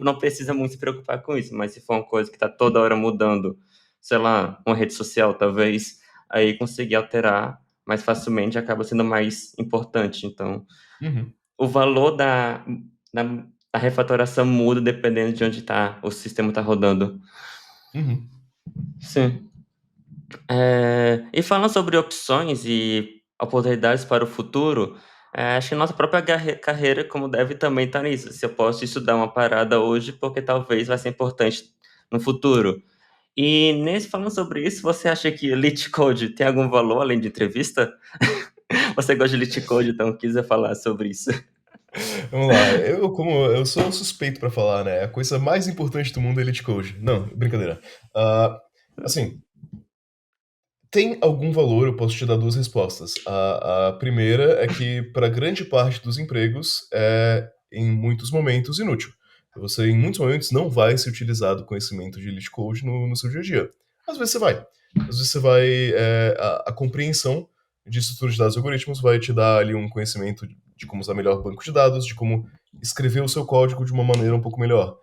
não precisa muito se preocupar com isso. Mas se for uma coisa que está toda hora mudando, sei lá, uma rede social talvez, aí conseguir alterar mais facilmente acaba sendo mais importante. Então, Uhum, o valor da da refatoração muda dependendo de onde tá o sistema tá rodando. uhum, Sim. E falando sobre opções e oportunidades para o futuro, acho que a nossa própria carreira como deve também estar nisso. Se eu posso estudar uma parada hoje, porque talvez vai ser importante no futuro. E nesse falando sobre isso, você acha que Elite Code tem algum valor além de entrevista? Você gosta de Elite Code, então quiser falar sobre isso. Vamos lá, como eu sou suspeito pra falar, né? A coisa mais importante do mundo é Elite Code. Não, brincadeira. Ah, assim, tem algum valor, eu posso te dar duas respostas. A primeira é que, para grande parte dos empregos, em muitos momentos, inútil. Você, em muitos momentos, não vai se utilizar do conhecimento de Elite Code no seu dia a dia. Às vezes você vai. Às vezes você vai. A compreensão de estrutura de dados e algoritmos vai te dar ali um conhecimento de como usar melhor banco de dados, de como escrever o seu código de uma maneira um pouco melhor.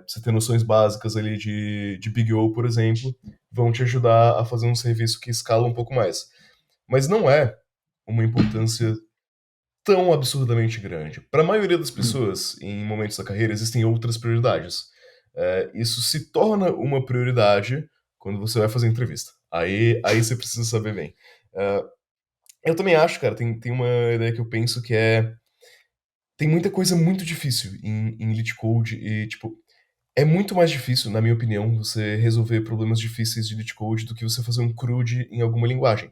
Você ter noções básicas ali de Big O, por exemplo, vão te ajudar a fazer um serviço que escala um pouco mais. Mas não é uma importância tão absurdamente grande. Para a maioria das Hum. pessoas, em momentos da carreira, existem outras prioridades. Isso se torna uma prioridade quando você vai fazer entrevista. Aí você precisa saber bem. É, eu também acho, cara, tem uma ideia que eu penso que tem muita coisa muito difícil em Elite Code e, tipo, é muito mais difícil, na minha opinião, você resolver problemas difíceis de Elite Code do que você fazer um CRUD em alguma linguagem.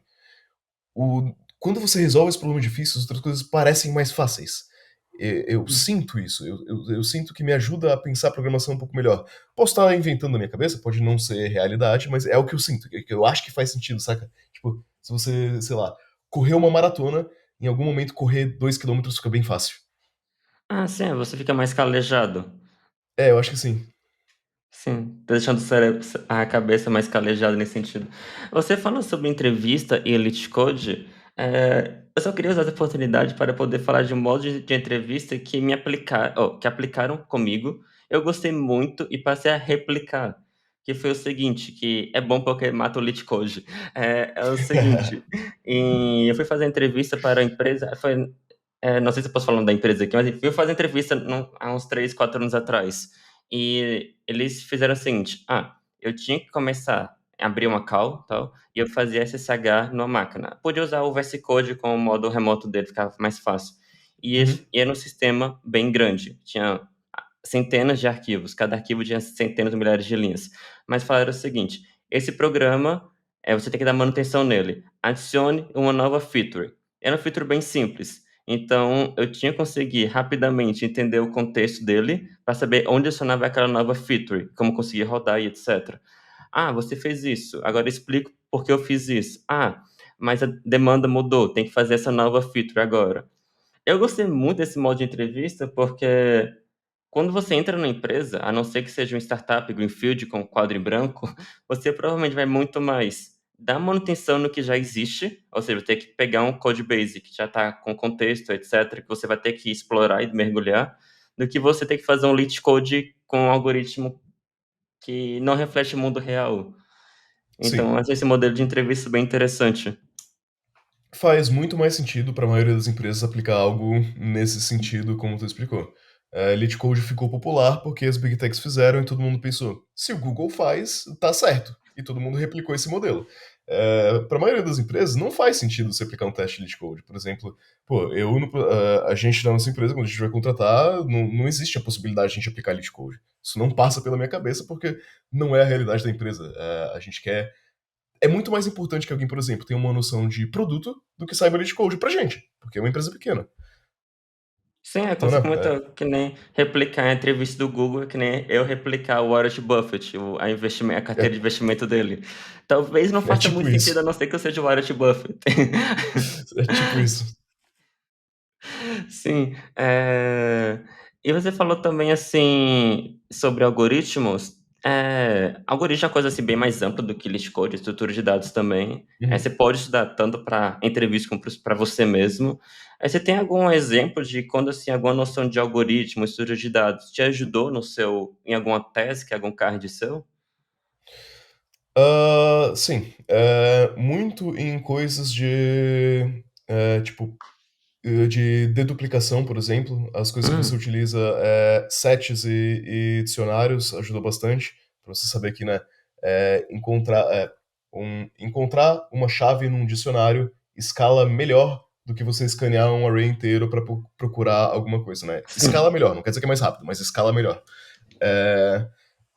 Quando você resolve esse problema difícil, as outras coisas parecem mais fáceis. Eu sinto isso, eu sinto que me ajuda a pensar a programação um pouco melhor. Posso estar inventando na minha cabeça, pode não ser realidade, mas é o que eu sinto, que eu acho que faz sentido, saca? Tipo, se você, sei lá, correr uma maratona, em algum momento correr 2 km fica bem fácil. Sim, você fica mais calejado. Eu acho que sim. Sim, tá deixando o cérebro a cabeça mais calejada nesse sentido. Você falou sobre entrevista e Elite Code, eu só queria usar essa oportunidade para poder falar de um modo de entrevista que que aplicaram comigo, eu gostei muito e passei a replicar, que foi o seguinte, que é bom porque mata o lead code. É o seguinte, eu fui fazer entrevista para a empresa, não sei se eu posso falar da empresa aqui, mas enfim, eu fui fazer entrevista há uns 3, 4 anos atrás. E eles fizeram o seguinte: eu tinha que começar a abrir uma call, tal, e eu fazia SSH numa máquina. Podia usar o VS Code com o modo remoto dele, ficava mais fácil. Uhum, E era um sistema bem grande, tinha centenas de arquivos, cada arquivo tinha centenas ou milhares de linhas. Mas falaram o seguinte: esse programa, você tem que dar manutenção nele. Adicione uma nova feature. Era um feature bem simples. Então, eu tinha que conseguir rapidamente entender o contexto dele para saber onde adicionava aquela nova feature, como conseguir rodar e etc. Você fez isso. Agora explico por que eu fiz isso. Mas a demanda mudou, tem que fazer essa nova feature agora. Eu gostei muito desse modo de entrevista porque quando você entra numa empresa, a não ser que seja uma startup greenfield com quadro em branco, você provavelmente vai muito mais dar manutenção no que já existe, ou seja, ter que pegar um code base que já está com contexto, etc., que você vai ter que explorar e mergulhar, do que você ter que fazer um lead code com um algoritmo que não reflete o mundo real. Então, sim. eu achei esse modelo de entrevista bem interessante. Faz muito mais sentido para a maioria das empresas aplicar algo nesse sentido, como tu explicou. Elite Code ficou popular porque as Big Techs fizeram e todo mundo pensou, se o Google faz, tá certo. E todo mundo replicou esse modelo. Para a maioria das empresas, não faz sentido você aplicar um teste de Elite Code. Por exemplo, pô, a gente na nossa empresa, quando a gente vai contratar, não existe a possibilidade de a gente aplicar Elite Code. Isso não passa pela minha cabeça porque não é a realidade da empresa. A gente quer é muito mais importante que alguém, por exemplo, tenha uma noção de produto do que saiba de code pra gente, porque é uma empresa pequena. Sim, é Então, quando você né? comentou que nem replicar a entrevista do Google, é que nem eu replicar o Warren Buffett, a carteira de É, investimento dele. Talvez não é faça tipo muito sentido, a isso. não ser que eu seja o Warren Buffett. É tipo isso. Sim, e você falou também, assim, sobre algoritmos. Algoritmo é uma coisa, assim, bem mais ampla do que list code, estrutura de dados também. Você Uhum. pode estudar tanto para entrevista como para você mesmo. Você tem algum exemplo de quando, assim, alguma noção de algoritmo, estrutura de dados te ajudou em alguma tese, que é algum card seu? Sim, muito em coisas tipo, de deduplicação, por exemplo, as coisas que você Hum, utiliza, sets e dicionários ajudou bastante, para você saber que, né, encontrar uma chave num dicionário escala melhor do que você escanear um array inteiro para procurar alguma coisa, né? Escala sim. melhor, não quer dizer que é mais rápido, mas escala melhor. É,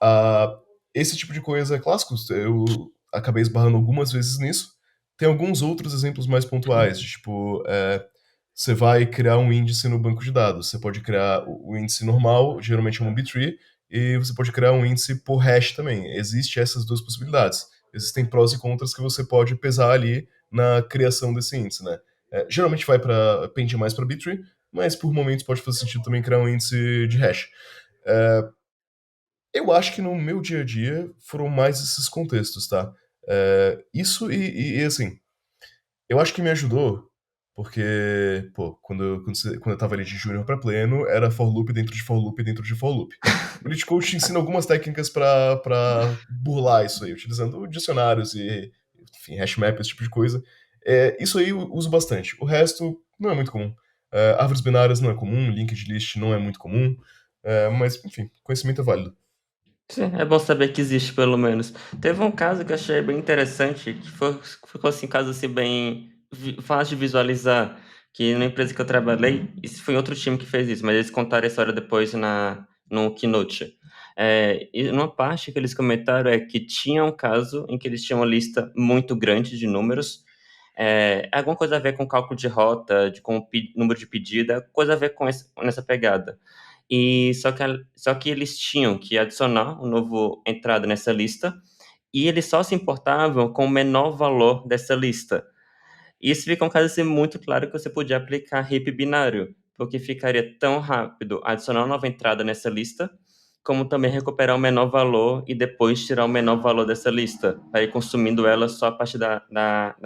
ah, esse tipo de coisa é clássico, eu acabei esbarrando algumas vezes nisso. Tem alguns outros exemplos mais pontuais, de, tipo, você vai criar um índice no banco de dados. Você pode criar o índice normal, geralmente é um B-tree, e você pode criar um índice por hash também. Existem essas duas possibilidades. Existem prós e contras que você pode pesar ali na criação desse índice, né? Geralmente pende mais para B-tree, mas por momentos pode fazer sentido também criar um índice de hash. É, eu acho que no meu dia a dia foram mais esses contextos, tá? Isso assim, eu acho que me ajudou, porque, pô, quando eu tava ali de júnior pra pleno, era for loop dentro de for loop dentro de for loop. O Elite Code te ensina algumas técnicas pra burlar isso aí, utilizando dicionários e, enfim, hashmap, esse tipo de coisa. Isso aí eu uso bastante. O resto não é muito comum. Árvores binárias não é comum, linked list não é muito comum, mas, enfim, conhecimento é válido. Sim, é bom saber que existe pelo menos. Teve um caso que eu achei bem interessante, ficou assim, um caso assim bem fácil de visualizar, que na empresa que eu trabalhei, isso foi outro time que fez isso, mas eles contaram a história depois no Keynote. E uma parte que eles comentaram é que tinha um caso em que eles tinham uma lista muito grande de números, alguma coisa a ver com cálculo de rota, com o número de pedida, coisa a ver com nessa pegada. Só que eles tinham que adicionar um novo entrada nessa lista e eles só se importavam com o menor valor dessa lista. E isso fica um caso assim, muito claro que você podia aplicar heap binário, porque ficaria tão rápido adicionar uma nova entrada nessa lista, como também recuperar o menor valor e depois tirar o menor valor dessa lista, para ir consumindo ela só a partir da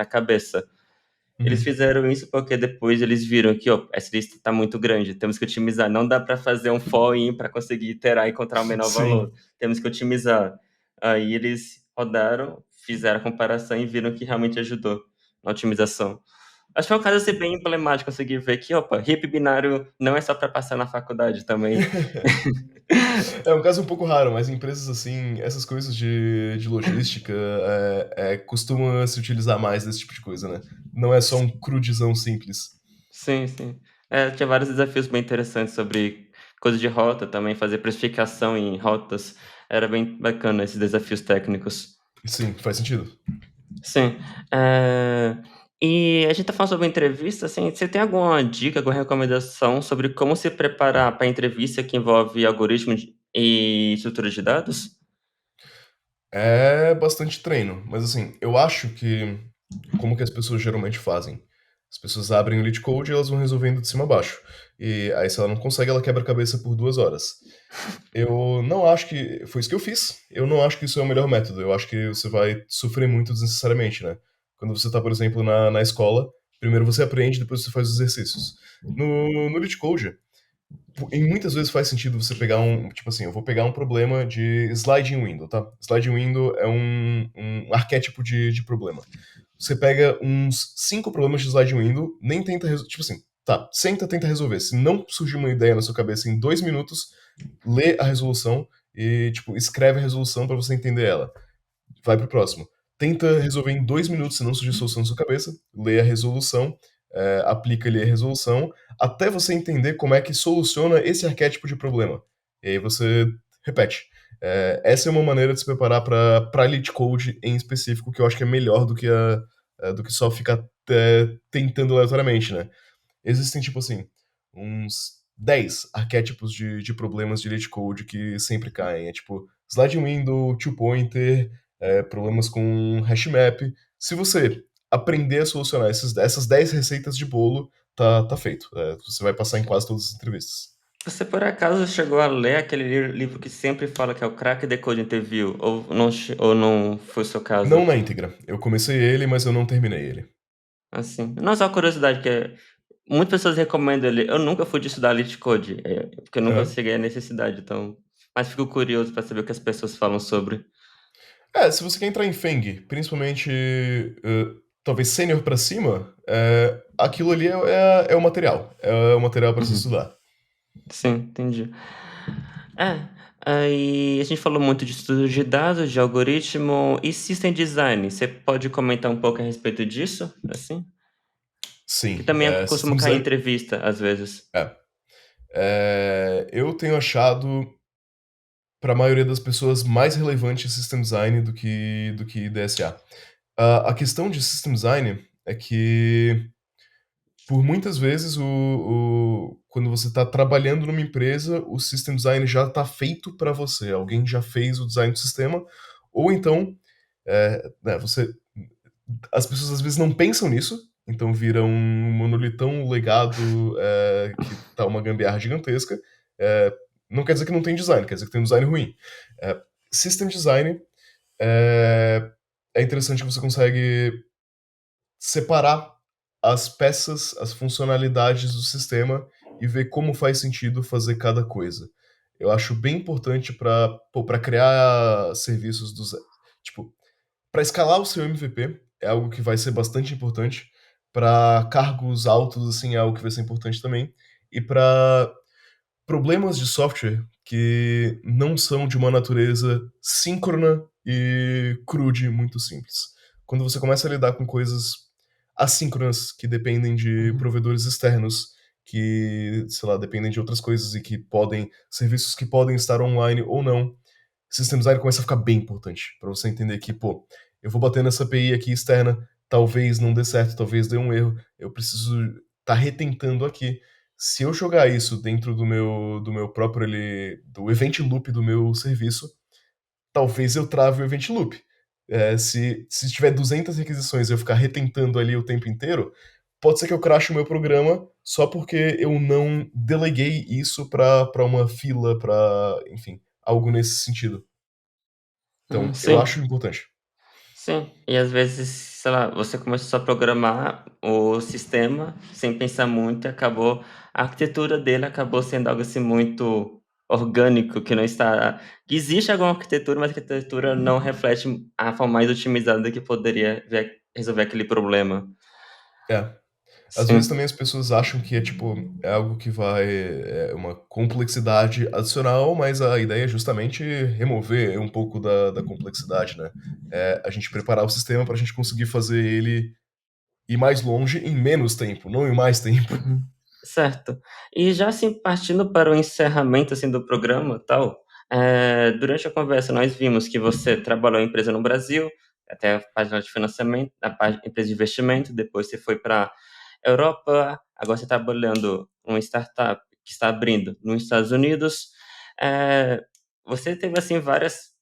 cabeça. Eles Uhum. fizeram isso porque depois eles viram que, ó, essa lista está muito grande, temos que otimizar. Não dá para fazer um for in para conseguir iterar e encontrar o menor valor. Sim. Temos que otimizar. Aí eles rodaram, fizeram a comparação e viram que realmente ajudou na otimização. Acho que é um caso, assim, bem emblemático, conseguir ver que, opa, hippie binário não é só para passar na faculdade também. É um caso um pouco raro, mas em empresas assim, essas coisas de logística, costuma se utilizar mais desse tipo de coisa, né. Não é só um crudizão simples. Sim, sim. É, tinha vários desafios bem interessantes sobre coisa de rota também, fazer precificação em rotas, era bem bacana esses desafios técnicos. Sim, faz sentido. Sim, eh, e a gente tá falando sobre entrevista, assim, você tem alguma dica, alguma recomendação sobre como se preparar para entrevista que envolve algoritmo e estrutura de dados? É bastante treino, mas assim, eu acho que como que as pessoas geralmente fazem? As pessoas abrem o Leet Code e elas vão resolvendo de cima a baixo. E aí se ela não consegue, ela quebra a cabeça por 2 horas. Eu não acho que foi isso que eu fiz. Eu não acho que isso é o melhor método. Eu acho que você vai sofrer muito desnecessariamente, né? Quando você está, por exemplo, na escola, primeiro você aprende, depois você faz os exercícios. No Leet Code, e muitas vezes faz sentido você pegar tipo assim, eu vou pegar um problema de sliding window, tá? Sliding window é um arquétipo de problema. Você pega uns 5 problemas de sliding window, nem tenta tipo assim, tá, senta, tenta resolver. Se não surgir uma ideia na sua cabeça em 2 minutos, lê a resolução e, tipo, escreve a resolução para você entender ela. Vai pro próximo. Tenta resolver em 2 minutos, se não surgir solução na sua cabeça, lê a resolução, aplica ali a resolução, até você entender como é que soluciona esse arquétipo de problema. E aí você repete. Essa é uma maneira de se preparar para Elite Code em específico, que eu acho que é melhor do que só ficar tentando aleatoriamente, né? Existem, tipo assim, uns 10 arquétipos de problemas de Elite Code que sempre caem. É tipo, slide window, two pointer, problemas com hash map. Se você aprender a solucionar essas 10 receitas de bolo, tá feito. Você vai passar em quase todas as entrevistas. Você por acaso chegou a ler aquele livro que sempre fala que é o Crack the Code Interview, ou não foi o seu Não caso? na íntegra. Eu comecei ele, mas eu não terminei ele. Assim, não, só uma curiosidade que muitas pessoas recomendam ele, eu nunca fui de estudar Elite Code, porque eu nunca Aham. cheguei à necessidade, então mas fico curioso para saber o que as pessoas falam sobre. Se você quer entrar em Feng, principalmente, talvez sênior pra cima, aquilo ali é o material. É o material para se Uhum. estudar. Sim, entendi. É, aí a gente falou muito de estudo de dados, de algoritmo e system design. Você pode comentar um pouco a respeito disso, assim? Que Sim, também costuma system cair em design entrevista, às vezes. é. Eu tenho achado, para a maioria das pessoas, mais relevante system design do que DSA. A questão de system design é que, por muitas vezes, quando você está trabalhando numa empresa, o system design já está feito para você. Alguém já fez o design do sistema, ou então, né, as pessoas às vezes não pensam nisso, então vira um monolitão legado, que tá uma gambiarra gigantesca. Eh, não quer dizer que não tem design, quer dizer que tem um design ruim. Eh, System design é, é interessante que você consegue separar as peças, as funcionalidades do sistema e ver como faz sentido fazer cada coisa. Eu acho bem importante para criar serviços tipo, para escalar o seu MVP é algo que vai ser bastante importante. Para cargos altos, assim, é algo que vai ser importante também. E para problemas de software que não são de uma natureza síncrona e crude muito simples. Quando você começa a lidar com coisas assíncronas que dependem de Uhum. provedores externos, que, sei lá, dependem de outras coisas e que podem, serviços que podem estar online ou não, System Design começa a ficar bem importante, para você entender que, pô, eu vou bater nessa API aqui externa, talvez não dê certo, talvez dê um erro, eu preciso estar retentando aqui. Se eu jogar isso dentro do meu próprio do event loop do meu serviço, talvez eu trave o event loop. Se tiver 200 requisições e eu ficar retentando ali o tempo inteiro, pode ser que eu crache o meu programa só porque eu não deleguei isso para uma fila, para, enfim, algo nesse sentido. Então, eu Sim, acho importante. sim. E às vezes, sei lá, você começou a programar o sistema sem pensar muito e acabou a arquitetura dele acabou sendo algo, assim, muito orgânico, que não está. Que existe alguma arquitetura, mas a arquitetura não reflete a forma mais otimizada que poderia resolver aquele problema. É. Às vezes Sim. também as pessoas acham que é, tipo, é algo que vai uma complexidade adicional, mas a ideia é justamente remover um pouco da complexidade, né. A gente preparar o sistema para a gente conseguir fazer ele ir mais longe em menos tempo, não em mais tempo. Uhum. Certo. E já assim, partindo para o encerramento, assim, do programa, tal, durante a conversa nós vimos que você trabalhou em empresa no Brasil, até a página de financiamento, a empresa de investimento, depois você foi para Europa, agora você está trabalhando uma startup que está abrindo nos Estados Unidos. Eh, Você teve, assim, várias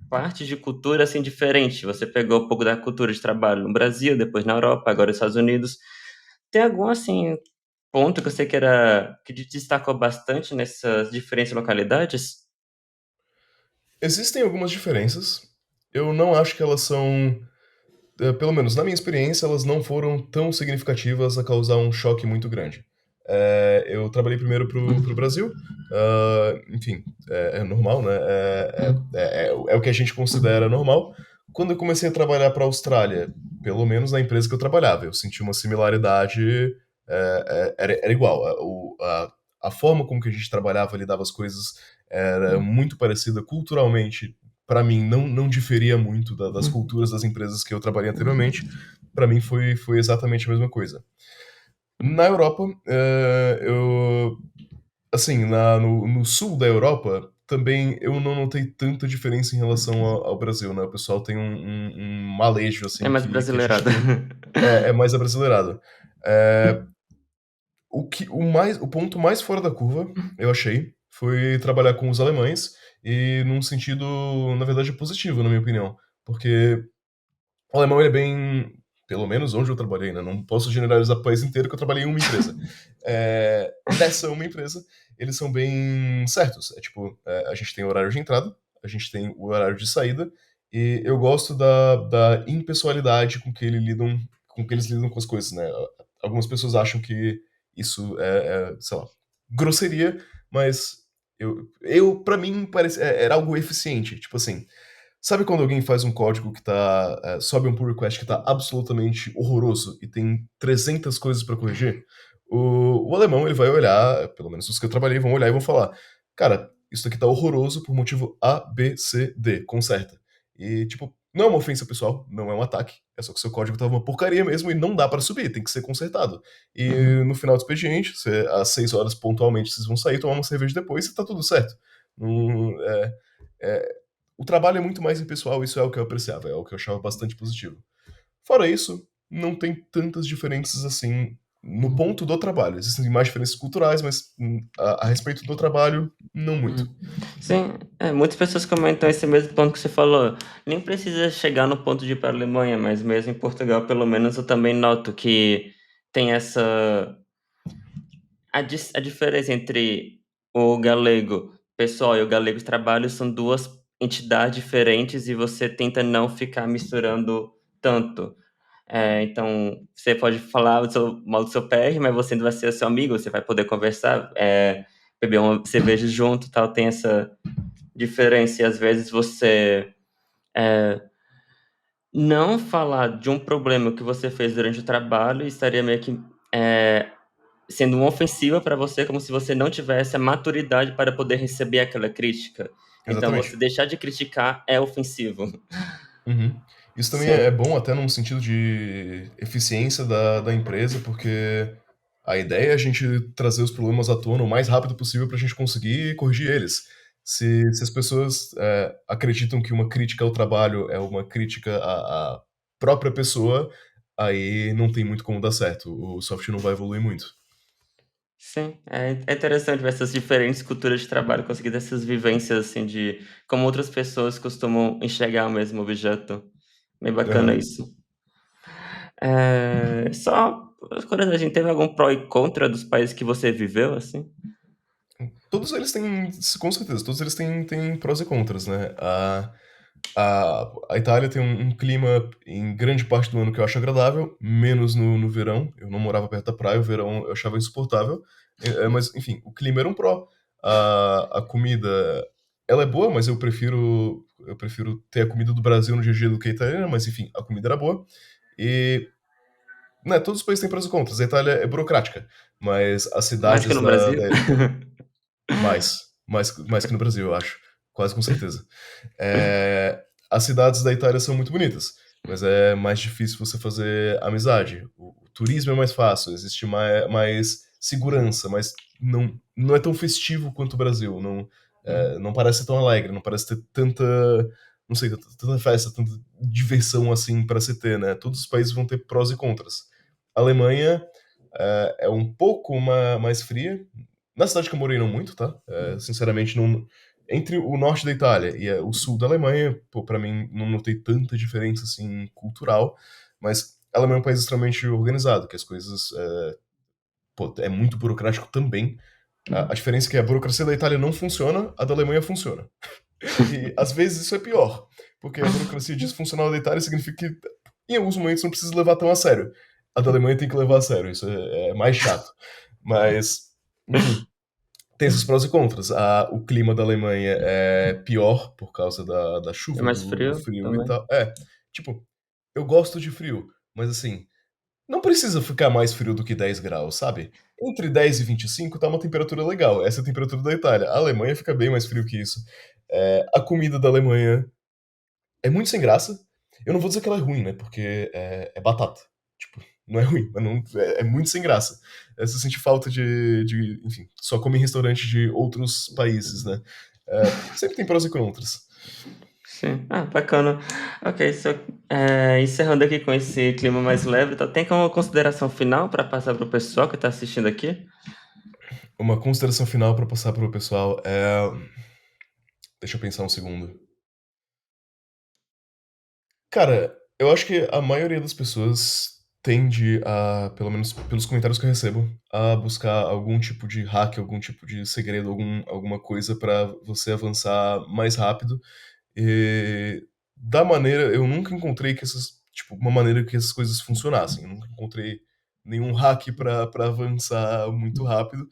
partes de cultura, assim, diferente. Você pegou um pouco da cultura de trabalho no Brasil, depois na Europa, agora nos Estados Unidos. Tem algum, assim, ponto que você queira que te destacou bastante nessas diferentes localidades? Existem algumas diferenças, eu não acho que elas são pelo menos na minha experiência, elas não foram tão significativas a causar um choque muito grande. Eu trabalhei primeiro para o Uhum, Brasil, enfim, é normal, né? uhum, É o que a gente considera normal. Quando eu comecei a trabalhar para a Austrália, pelo menos na empresa que eu trabalhava, eu senti uma similaridade, era igual. A forma como que a gente trabalhava, lidava as coisas, era muito parecida culturalmente. Para mim, não diferia muito das uhum, culturas das empresas que eu trabalhei anteriormente. Para mim, foi exatamente a mesma coisa. Na Europa, assim, no sul da Europa, também eu não notei tanta diferença em relação ao Brasil, né? O pessoal tem um malejo, é assim, mais que a gente brasileirado. tem, é mais abrasileirado. Eh, o ponto mais fora da curva, eu achei, foi trabalhar com os alemães, e num sentido, na verdade, positivo, na minha opinião. Porque o alemão ele é bem, pelo menos onde eu trabalhei, né, não posso generalizar o país inteiro que eu trabalhei em uma empresa. Nessa uma empresa, eles são bem certos. É tipo, a gente tem o horário de entrada, a gente tem o horário de saída, e eu gosto da impessoalidade com que eles lidam com as coisas, né. Algumas pessoas acham que isso sei lá, grosseria, mas pra mim parece era algo eficiente. Tipo assim, sabe quando alguém faz um código que sobe um pull request que tá absolutamente horroroso e tem 300 coisas pra corrigir? O alemão, ele vai olhar, pelo menos os que eu trabalhei, vão olhar e vão falar: "Cara, isso aqui tá horroroso por motivo A, B, C, D, conserta". E, tipo, não é uma ofensa pessoal, não é um ataque, é só que seu código estava uma porcaria mesmo e não dá pra subir, tem que ser consertado. E Uhum. no final do expediente, às 6 horas pontualmente vocês vão sair, tomar uma cerveja depois e tá tudo certo. Não, é o trabalho é muito mais impessoal, isso é o que eu apreciava, é o que eu achava bastante positivo. Fora isso, não tem tantas diferenças assim no ponto do trabalho. Existem mais diferenças culturais, mas a respeito do trabalho, não muito. Uhum. Sim, muitas pessoas comentam esse mesmo ponto que você falou. Nem precisa chegar no ponto de ir para a Alemanha, mas mesmo em Portugal, pelo menos, eu também noto que tem essa a diferença entre o galego pessoal e o galego de trabalho são 2 entidades diferentes e você tenta não ficar misturando tanto. Então, você pode falar mal do seu PR, mas você ainda vai ser seu amigo, você vai poder conversar, beber uma cerveja junto, tal, tem essa diferença. E às vezes você, eh, não falar de um problema que você fez durante o trabalho estaria meio que, eh, sendo uma ofensiva para você, como se você não tivesse a maturidade para poder receber aquela crítica. Então você Exatamente. deixar de criticar é ofensivo. Uhum. Isso também é Sim. bom até num sentido de eficiência da empresa, porque a ideia é a gente trazer os problemas à tona o mais rápido possível para a gente conseguir corrigir eles. Se as pessoas acreditam que uma crítica ao trabalho é uma crítica à própria pessoa, aí não tem muito como dar certo. O software não vai evoluir muito. Sim, é interessante ver essas diferentes culturas de trabalho, conseguir ter essas vivências, assim, de como outras pessoas costumam enxergar o mesmo objeto. Bem bacana Aham. isso. Só por curiosidade, teve algum pró e contra dos países que você viveu, assim? Todos eles têm, com certeza, todos eles têm prós e contras, né? A Itália tem um clima em grande parte do ano que eu acho agradável, menos no verão. Eu não morava perto da praia, o verão eu achava insuportável. Mas, enfim, o clima era um pró. a comida, ela é boa, mas eu prefiro ter a comida do Brasil no dia a dia do que a italiana, mas enfim, a comida era boa. E, né, todos os países têm prós e contras. A Itália é burocrática, mas as Mais que cidades no da Brasil? mais que no Brasil, eu acho, quase com certeza. As cidades da Itália são muito bonitas, mas é mais difícil você fazer amizade. O turismo é mais fácil, existe mais segurança, mas não é tão festivo quanto o Brasil. Não, não parece tão alegre, não parece ter tanta, não sei, tanta festa, tanta diversão assim para se ter, né? Todos os países vão ter prós e contras. A Alemanha é um pouco mais fria. Na cidade que eu morei, não muito, tá? Sinceramente, não, entre o norte da Itália e o sul da Alemanha, pô, para mim não notei tanta diferença assim cultural, mas a Alemanha é um país extremamente organizado, que as coisas pô, é muito burocrático também. A diferença é que a burocracia da Itália não funciona, a da Alemanha funciona. E às vezes isso é pior, porque a burocracia disfuncional da Itália significa que em alguns momentos não precisa levar tão a sério. A da Alemanha tem que levar a sério, isso é mais chato. Mas, enfim, tem esses prós e contras. O clima da Alemanha é pior por causa da É chuva, mais do frio frio e também. tal. Tipo, eu gosto de frio, mas assim, não precisa ficar mais frio do que 10 graus, sabe? Entre 10 e 25 tá uma temperatura legal. Essa é a temperatura da Itália. A Alemanha fica bem mais frio que isso. A comida da Alemanha é muito sem graça. Eu não vou dizer que ela é ruim, né? Porque é batata. Tipo, não é ruim, mas não, é muito sem graça. Você sente falta enfim, só come em restaurante de outros países, né? Sempre tem prós e contras. Sim. Ah, bacana. Ok, encerrando aqui com esse clima mais leve, tá, tem alguma consideração final para passar para o pessoal que está assistindo aqui? Uma consideração final para passar para o pessoal é. Deixa eu pensar um segundo. Cara, eu acho que a maioria das pessoas tende a, pelo menos pelos comentários que eu recebo, a buscar algum tipo de hack, algum tipo de segredo, alguma coisa pra você avançar mais rápido. E da maneira, eu nunca encontrei tipo, uma maneira que essas coisas funcionassem. Eu nunca encontrei nenhum hack pra avançar muito rápido.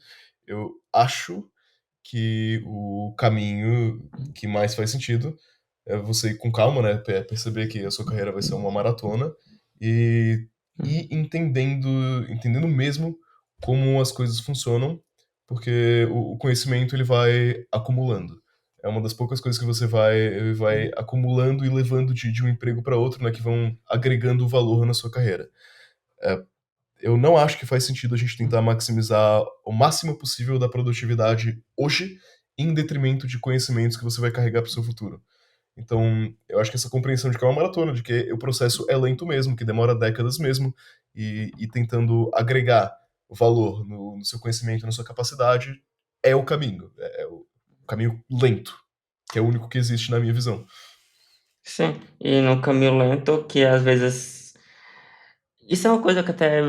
Eu acho que o caminho que mais faz sentido é você ir com calma, né? Perceber que a sua carreira vai ser uma maratona e ir entendendo mesmo como as coisas funcionam, porque o conhecimento ele vai acumulando. É uma das poucas coisas que você vai acumulando e levando de um emprego para outro, né? Que vão agregando valor na sua carreira. Eu não acho que faz sentido a gente tentar maximizar o máximo possível da produtividade hoje, em detrimento de conhecimentos que você vai carregar para o seu futuro. Então, eu acho que essa compreensão de que é uma maratona, de que o processo é lento mesmo, que demora décadas mesmo, e tentando agregar valor no seu conhecimento, na sua capacidade, é o caminho. É o caminho lento, que é o único que existe na minha visão. Sim, e no caminho lento que às vezes isso é uma coisa que até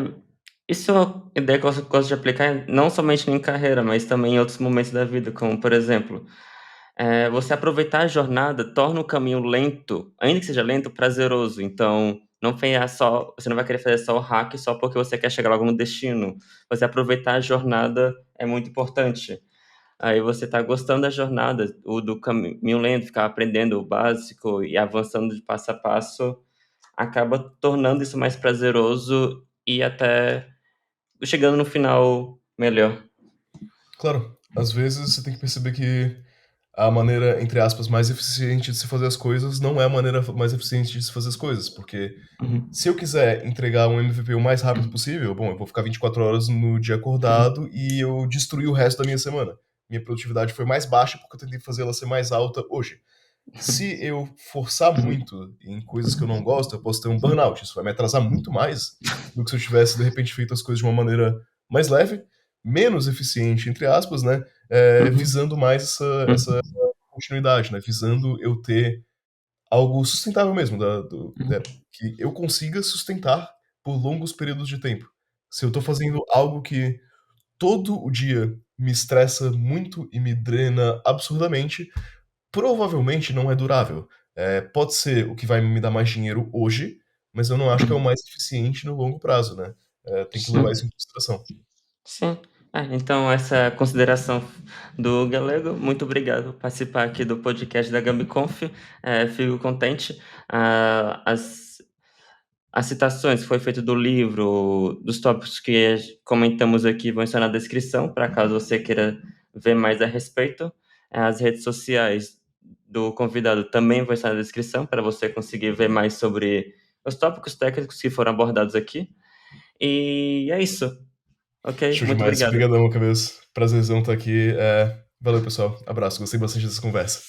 isso é uma ideia que eu gosto de aplicar não somente em carreira, mas também em outros momentos da vida, como por exemplo, você aproveitar a jornada torna o caminho lento, ainda que seja lento, prazeroso. Então, não venha só você não vai querer fazer só o hack só porque você quer chegar logo no destino. Você aproveitar a jornada é muito importante. Aí você tá gostando da jornada, o do caminho lento, ficar aprendendo o básico e avançando de passo a passo, acaba tornando isso mais prazeroso e até chegando no final melhor. Claro, às vezes você tem que perceber que a maneira, entre aspas, mais eficiente de se fazer as coisas não é a maneira mais eficiente de se fazer as coisas, porque Uhum, se eu quiser entregar um MVP o mais rápido possível, bom, eu vou ficar 24 horas no dia acordado e eu destruí o resto da minha semana. Minha produtividade foi mais baixa porque eu tentei fazer ela ser mais alta hoje. Se eu forçar muito em coisas que eu não gosto, eu posso ter um burnout. Isso vai me atrasar muito mais do que se eu tivesse, de repente, feito as coisas de uma maneira mais leve, menos eficiente, entre aspas, né? uhum, Visando mais essa uhum, continuidade, né? Visando eu ter algo sustentável mesmo, uhum, que eu consiga sustentar por longos períodos de tempo. Se eu tô fazendo algo que todo o dia me estressa muito e me drena absurdamente, provavelmente não é durável. Pode ser o que vai me dar mais dinheiro hoje, mas eu não acho que é o uhum. mais eficiente no longo prazo, né? Tem que levar Sim, isso em consideração. sim. Então essa consideração do Galego, muito obrigado por participar aqui do podcast da GambiConf, fico contente. As citações que foi feito do livro, dos tópicos que comentamos aqui vão estar na descrição, para caso você queira ver mais a respeito. As redes sociais do convidado também vão estar na descrição, para você conseguir ver mais sobre os tópicos técnicos que foram abordados aqui. E é isso, ok? Show Muito demais. obrigado. Obrigadão, cabeça. Prazerzão estar aqui. Valeu, pessoal. Abraço. Gostei bastante dessa conversa.